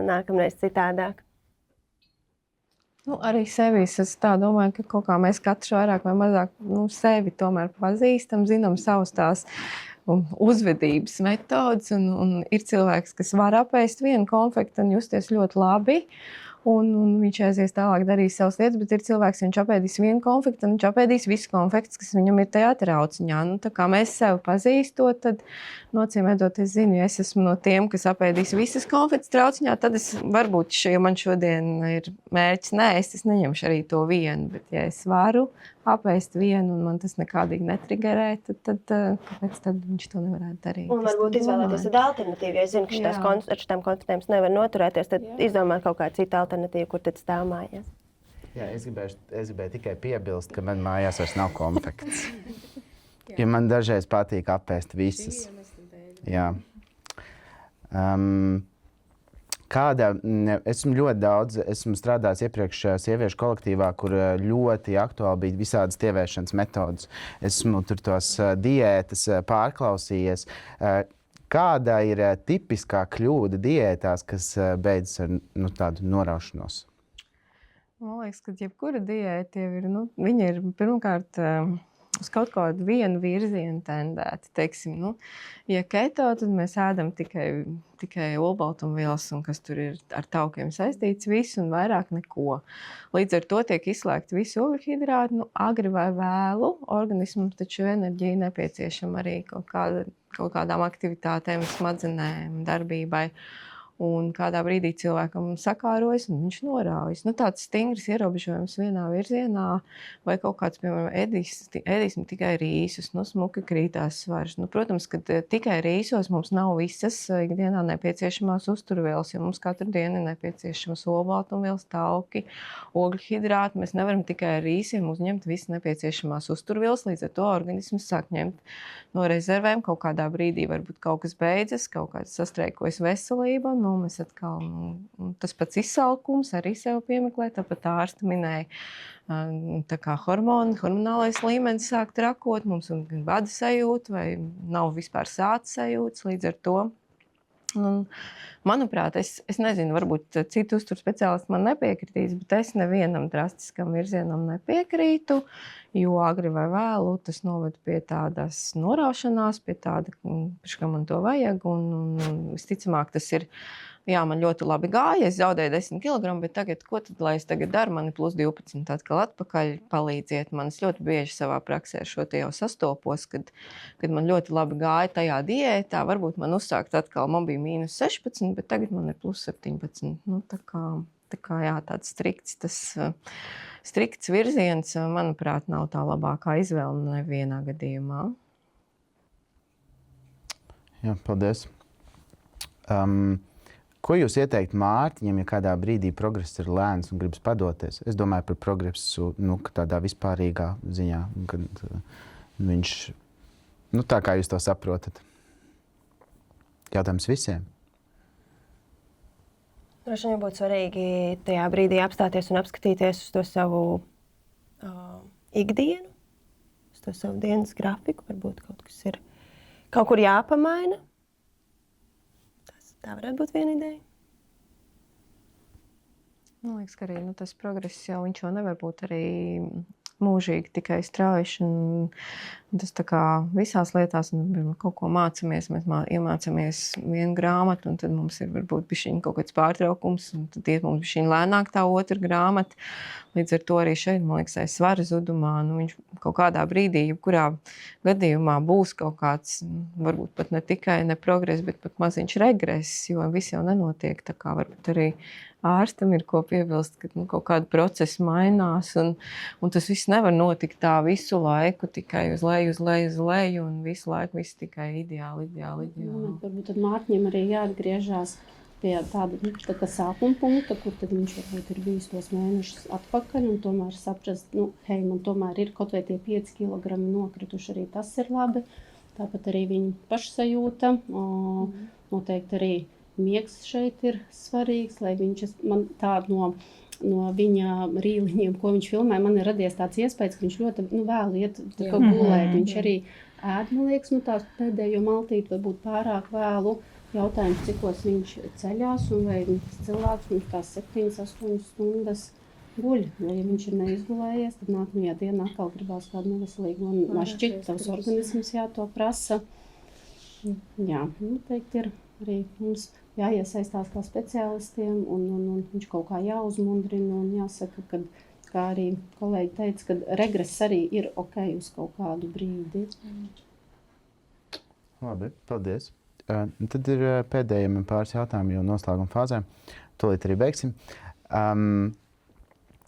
nākamreiz citādāk. Nu, arī sevi es tā domāju, ka kaut kā mēs katrs vairāk vai mazāk sevi tomēr pazīstam, zinām savus tās uzvedības metodas. Un ir cilvēks, kas var apēst vienu konfektu un justies ļoti labi. Un viņš aizies tālāk, darīs savas lietas, bet ir cilvēks, viņš apēdīs vienu konfektu, un viņš apēdīs visu konfektus, kas viņam ir tajā trauciņā. Nu, tā kā mēs sevi pazīstot, tad, nocīmēdot, es zinu, ja es esmu no tiem, kas apēdīs visas konfektus trauciņā, tad es varbūt, ja man šodien ir mērķis, es neņemšu arī to vienu, bet ja es varu apēst vienu, un man tas nekādīgi netrigerē, tad kāpēc tad viņš to nevarētu darīt? Un varbūt izvēlēties tādu alternatīvu, ja es zinu, ka ar šitām konfektēm nevar noturēties, tad izdomāt kaut kādu citu alternatīvu, kur tad stāv mājās. Jā, es gribēju tikai piebilst, ka man mājās vairs nav konfekts. Jo man dažreiz patīk apēst visas. Jā. Esmu ļoti daudz strādājis iepriekš sieviešu kolektīvā, kur ļoti aktuāli bija visādas tievēršanas metodas. Esmu tur tos diētas pārklausījies. Kāda ir tipiskā kļūda diētās, kas beidzas ar tādu noraušanos? Man liekas, ka jebkura diēta jau ir, viņa ir pirmkārt uz kaut kādu vienu virzienu tendēta. Teiksim, ja keto, tad mēs ēdam tikai olbaltumvielas, un kas tur ir ar taukiem saistīts, visu un vairāk neko. Līdz ar to tiek izslēgti visi ogļhidrāti, agri vai vēlu. Organismam taču enerģija nepieciešama arī kaut kādām aktivitātēm, smadzenēm, darbībai. Un kādā brīdī cilvēkam sakārojas, un viņš noraujas. Tāds stingrs ierobežojums vienā virzienā, vai kaut kāds, piemēram, ēdīsim tikai rīsus, smuki krītās svars. Protams, ka tikai rīsos mums nav visas ikdienā nepieciešamās uzturvielas, jo mums katru dienu ir nepieciešamas olbaltumvielas, tauki, ogļhidrāti. Mēs nevaram tikai ar rīsiem uzņemt visas nepieciešamās uzturvielas, līdz ar to organisms sāk ņemt no rezervēm. Kaut kādā brīdī varbūt kaut kas beidzas, kaut kāds sastrēkojas veselība. Mēs atkal, tas pats izsalkums arī sev piemeklē, tāpat ārsti minēja, tā kā hormonālais līmenis sāk trakot, mums ir bada sajūta vai nav vispār sāta sajūtas līdz ar to. Manuprāt, es nezinu, varbūt citu uzturu speciālisti man nepiekritīs, bet es nevienam drastiskam virzienam nepiekrītu, jo agri vai vēlu tas noved pie tādas noraušanās, pie tāda, ka man to vajag, un visticamāk tas ir, jā, man ļoti labi gāja, es zaudēju 10 kg, bet tagad, ko tad, lai es tagad daru, man ir plus 12 atkal atpakaļ, palīdziet man. Es ļoti bieži savā praksē ar šo te jau sastopos, kad man ļoti labi gāja tajā diētā, varbūt man uzsākt atkal, man bija mīnus 16, bet tagad man ir plus 17. Tā kā jā, tāds strikts virziens, manuprāt, nav tā labākā izvēle nevienā gadījumā. Jā, paldies. Ko jūs ieteiktu Mārtiņam, ja kādā brīdī progress ir lēns un gribas padoties? Es domāju par progresu tādā vispārīgā ziņā, kad viņš, tā kā jūs to saprotat. Jautājums visiem. Droši vien būtu svarīgi tajā brīdī apstāties un apskatīties uz to savu ikdienu, uz to savu dienas grafiku. Varbūt kaut kas ir kaut kur jāpamaina. Tā varētu būt viena ideja. Man liekas, ka arī tas progress jau nevar būt arī mūžīgi tikai strauji. Tas tā kā visās lietās, kaut ko mācāmies, mēs iemācāmies vienu grāmatu, un tad mums ir varbūt bišķiņ kaut kāds pārtraukums, un tad iet mums bišķiņ lēnāk tā otra grāmata. Līdz ar to arī šeit, man liekas, svara zudumā, viņš kaut kādā brīdī, jebkurā gadījumā būs kaut kāds, varbūt pat ne tikai ne progress, bet pat maziņš regress, jo viss jau nenotiek, tā kā varbūt arī ārstam ir ko piebilst, ka kaut kāda procesa mainās, un tas viss nevar notikt tā visu laiku, tikai uz leju, un visu laiku viss tikai ideāli. Varbūt tad Mārtiņam arī jāatgriežās pie tāda sākuma punkta, kur tad viņš varbūt ir bijis tos mēnešus atpakaļ, un tomēr saprast, man tomēr ir kaut vai tie 5 kg nokrituši, arī tas ir labi. Tāpat arī viņa pašsajūta, noteikti arī miegs šeit ir svarīgs, lai man tādu no viņa rīliņiem, ko viņš filmē, man ir radies tāds iespējas, ka viņš ļoti vēlu iet gulēt. Viņš arī ēd, man liekas, tā pēdējo maltīti varbūt pārāk vēlu, jautājums, cikos viņš ceļās, un vai tas cilvēks mums tās 7-8 stundas guļ. Vai ja viņš ir neizgulējies, tad nākamajā dienā atkal gribās kādu neveselīgu un mašķiņu. Tavs organisms to prasa. Jā, noteikti ir arī mums jāiesaistās kā speciālistiem, un viņš kaut kā jāuzmundrina, un jāsaka, ka, kā arī kolēģi teica, ka regress arī ir ok uz kaut kādu brīdi. Labi, paldies. Tad ir pēdējiem pāris jautājumi jau noslēguma fāzē. Tūlīt arī beigsim.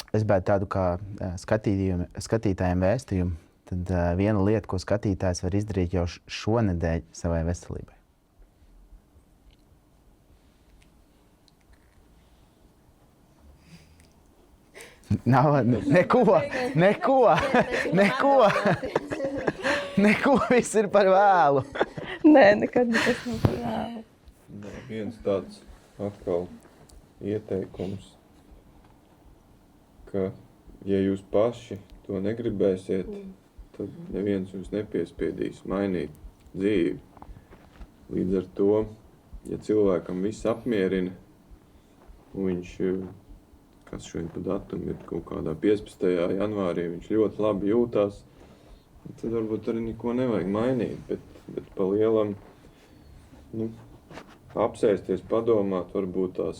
Es biju tādu kā skatītājiem vēstījumu. Tad viena lieta, ko skatītājs var izdarīt jau šonedēļ savai veselībai. Nav neko, viss ir par vēlu. Nē, nekad nekas nav par vēlu. Viens tāds atkal ieteikums, ka, ja jūs paši to negribēsiet, tad neviens jums nepiespiedīs mainīt dzīvi. Līdz ar to, ja cilvēkam viss apmierina, un viņš, kas šodien pa datumu ir kaut kādā 15. janvārī, viņš ļoti labi jūtās, tad varbūt arī neko nevajag mainīt, bet pa lielam, apsēsties, padomāt, varbūt tās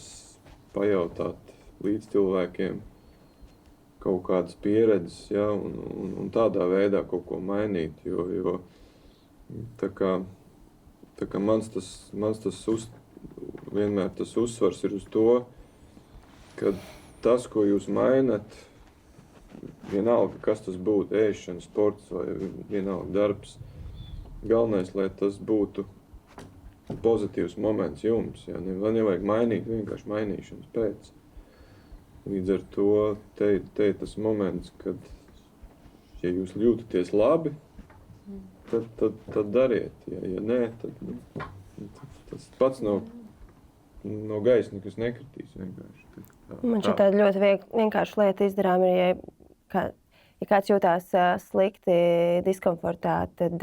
pajautāt līdz cilvēkiem kaut kādas pieredzes, ja, un tādā veidā kaut ko mainīt, jo tā kā mans vienmēr tas uzsvars ir uz to, ka tas, ko jūs mainat, vienalga, kas tas būtu, ēšana, sports vai vienalga darbs, galvenais, lai tas būtu pozitīvs moments jums. Ja? Nevajag mainīt vienkārši mainīšanas pēc. Līdz ar to te tas moments, kad, ja jūs jūtaties labi, tad dariet. Ja nē, tad tas pats no gaisa nekas nekritīs vienkārši. Man šķiet tāda ļoti vienkārša lieta izdarām ir, ja kāds jūtās slikti, diskomfortā, tad,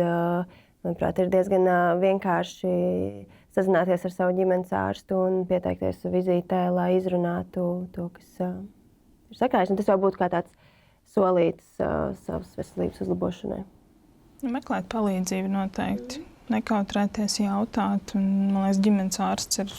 manuprāt, ir diezgan vienkārši sazināties ar savu ģimenes ārstu un pieteikties vizītē, lai izrunātu to, kas ir sakājis. Un tas jau būtu kā tāds solīts savas veselības uzlabošanai. Meklēt palīdzību noteikti. Nekautrēties jautāt. Un, man liekas, ģimenes ārsts ir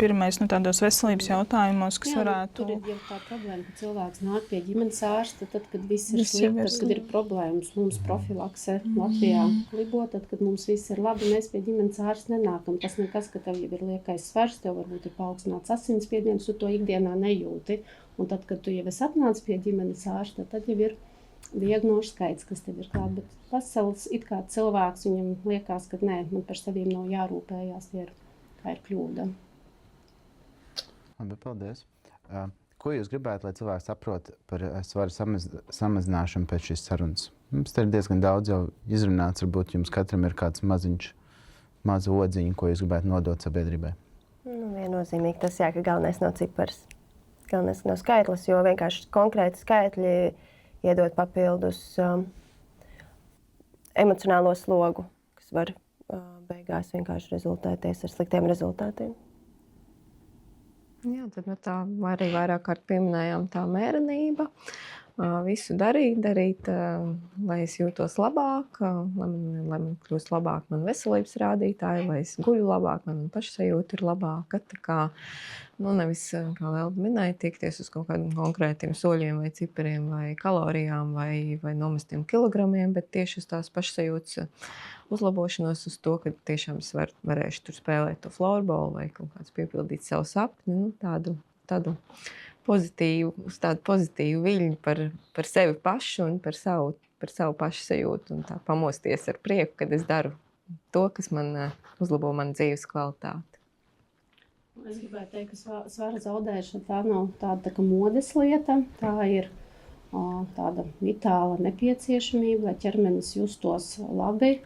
pirmais tādos veselības jautājumos, kas varētu... Tur ir jau tā problēma, ka cilvēks nāk pie ģimenes ārsta, tad, kad viss ir slikti, tad, kad ir problēmas. Mums profilakse Latvijā libo, tad, kad mums viss ir labi, mēs pie ģimenes ārsta nenākam. Tas nekas, ka tev jau ir liekais svars, tev varbūt ir paaugstināts asinsspiediens, tu to ikdienā nejūti. Un tad, kad tu jau esi atnācis pie ģimenes ārsta, tad jau ir diagnožu skaits, kas tev ir klāt, bet vesels it kā cilvēks, viņam liekas, ka nē, man par saviem nav jārūpējās, tā ir kļūda. Labi, paldies. Ko jūs gribētu, lai cilvēks saprot par svaru samazināšanu pēc šīs sarunas? Mums te ir diezgan daudz jau izrunāts, varbūt jums katram ir kāds maza odziņa, ko jūs gribētu nodot sabiedrībai. Viennozīmīgi tas, ka galvenais nav cipars, galvenais nav skaitlis, jo vienkārši konkrēti skaitļi iedot papildus emocionālo slogu, kas var beigās vienkārši rezultēties ar sliktiem rezultātiem. Jā, tad tā arī vairāk kārt pieminējām tā mērenība. Visu darīt, lai es jūtos labāk, lai man kļūst labāk man veselības rādītāji, lai es guļu labāk, lai man pašsajūta ir labāka. Tā kā, nevis, kā Lelda minēja, tiekties uz kaut kādiem konkrētiem soļiem vai cipariem vai kalorijām vai nomestiem kilogramiem, bet tieši uz tās pašsajūtas uzlabošanos, uz to, ka tiešām es varēšu tur spēlēt to floorball vai kaut kāds piepildīt savu sapni, tādu uz tādu pozitīvu viļņu par sevi pašu un par savu pašsajūtu un tā pamosties ar prieku, kad es daru to, kas man uzlabo manu dzīves kvalitāti. Es gribētu teikt, ka svara zaudēšana tā nav tāda tā kā modes lieta, tā ir tāda vitāla nepieciešamība, lai ķermenis justos labi,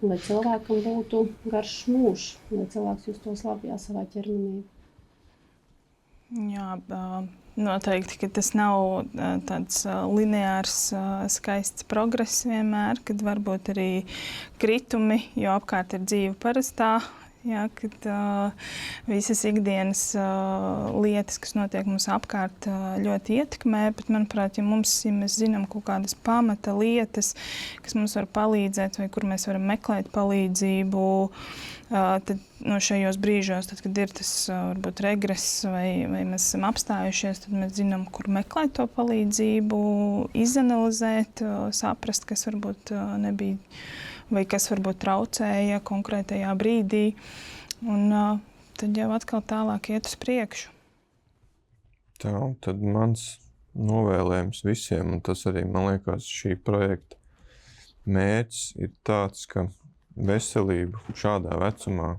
un lai cilvēkam būtu garš mūžs, lai cilvēks justos labi savā ķermenī. Jā, noteikti, ka tas nav tāds lineārs, skaists progress vienmēr, kad varbūt arī kritumi, jo apkārt ir dzīve parastā, Jā, kad visas ikdienas lietas, kas notiek mums apkārt, ļoti ietekmē. Bet, manuprāt, ja mēs zinām kaut kādas pamata lietas, kas mums var palīdzēt, vai kur mēs varam meklēt palīdzību, tad šajos brīžos, tad, kad ir tas varbūt regress vai mēs esam apstājušies, tad mēs zinām, kur meklēt to palīdzību, izanalizēt, saprast, kas varbūt nebija vai kas varbūt traucēja konkrētajā brīdī, un tad jau atkal tālāk iet uz priekšu. Tā, tad mans novēlējums visiem, un tas arī, man liekas, šī projekta mērķis ir tāds, ka veselību šādā vecumā,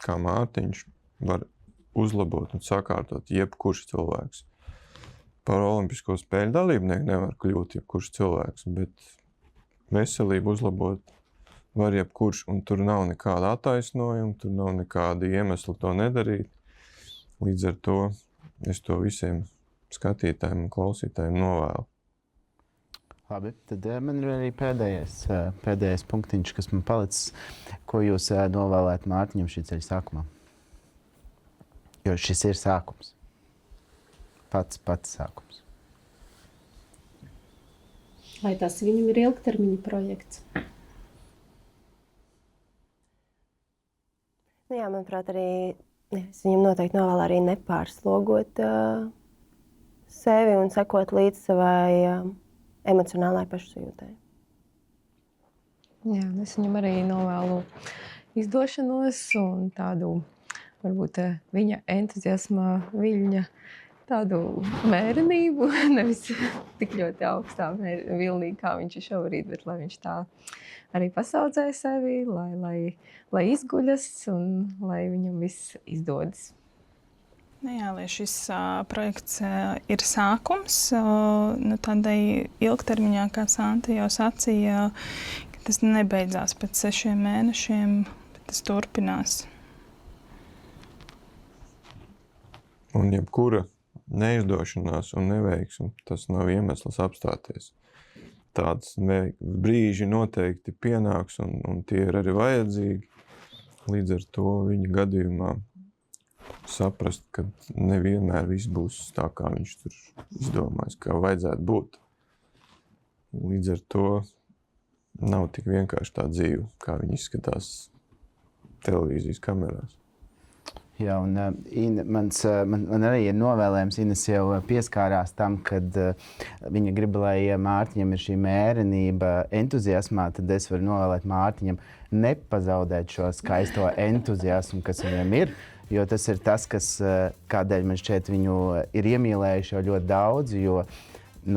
kā Mārtiņš, var uzlabot un sakārtot jebkurš cilvēks. Par olimpisko spēļu dalībnieku nevar kļūt jebkurš cilvēks, bet veselību uzlabot var jebkurš, un tur nav nekāda attaisnojuma, tur nav nekāda iemesla to nedarīt. Līdz ar to es to visiem skatītājiem un klausītājiem novēlu. Labi, tad man ir arī pēdējais punktiņš, kas man palicis, ko jūs novēlētu Mārtiņam šī ceļa sākumā. Jo šis ir sākums. Pats sākums. Lai tas viņam ir ilgtermiņa projekts. Jā, manuprāt, arī es viņam noteikti novēlu arī nepārslogot sevi un sekot līdz savai emocionālai pašsajūtai. Jā, es viņam arī novēlu izdošanos un tādu, varbūt viņa entuziasma viļņa, tādu mērenību, nevis tik ļoti augstā vilnī, kā viņš ir šobrīd, bet lai viņš tā arī pasaudzē sevi, lai izguļas un lai viņam viss izdodas. Jā, lai šis projekts ir sākums, tādai ilgtermiņā, kā Santa jau sacīja, ka tas nebeidzās pēc 6 mēnešiem, bet tas turpinās. Un jebkura neizdošanās un neveiksme, tas nav iemesls apstāties. Tāds brīži noteikti pienāks, un tie ir arī vajadzīgi. Līdz ar to viņa gadījumā saprast, ka nevienmēr viss būs tā, kā viņš tur izdomājis, kā vajadzētu būt. Līdz ar to nav tik vienkārši tā dzīve, kā viņa izskatās televīzijas kamerās. Jā, un man arī ir novēlējums, Ines jau pieskārās tam, kad viņa grib, lai Mārtiņam ir šī mērenība entuziasmā, tad es varu novēlēt Mārtiņam nepazaudēt šo skaisto entuziasmu, kas viņam ir, jo tas ir tas, kādēļ man šķiet viņu ir iemīlējuši jau ļoti daudz, jo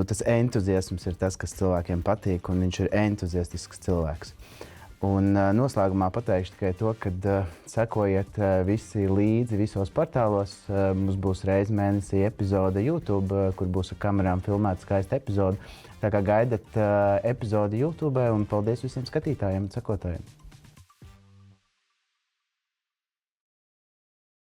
tas entuziasms ir tas, kas cilvēkiem patīk, un viņš ir entuziastisks cilvēks. Un noslēgumā pateikšu tikai to, ka sekojiet visi līdzi visos portālos. Mums būs reiz mēnesī epizode YouTube, kur būs ar kamerām filmēta skaista epizode. Tā kā gaidat epizodi YouTube, un paldies visiem skatītājiem un sekotājiem.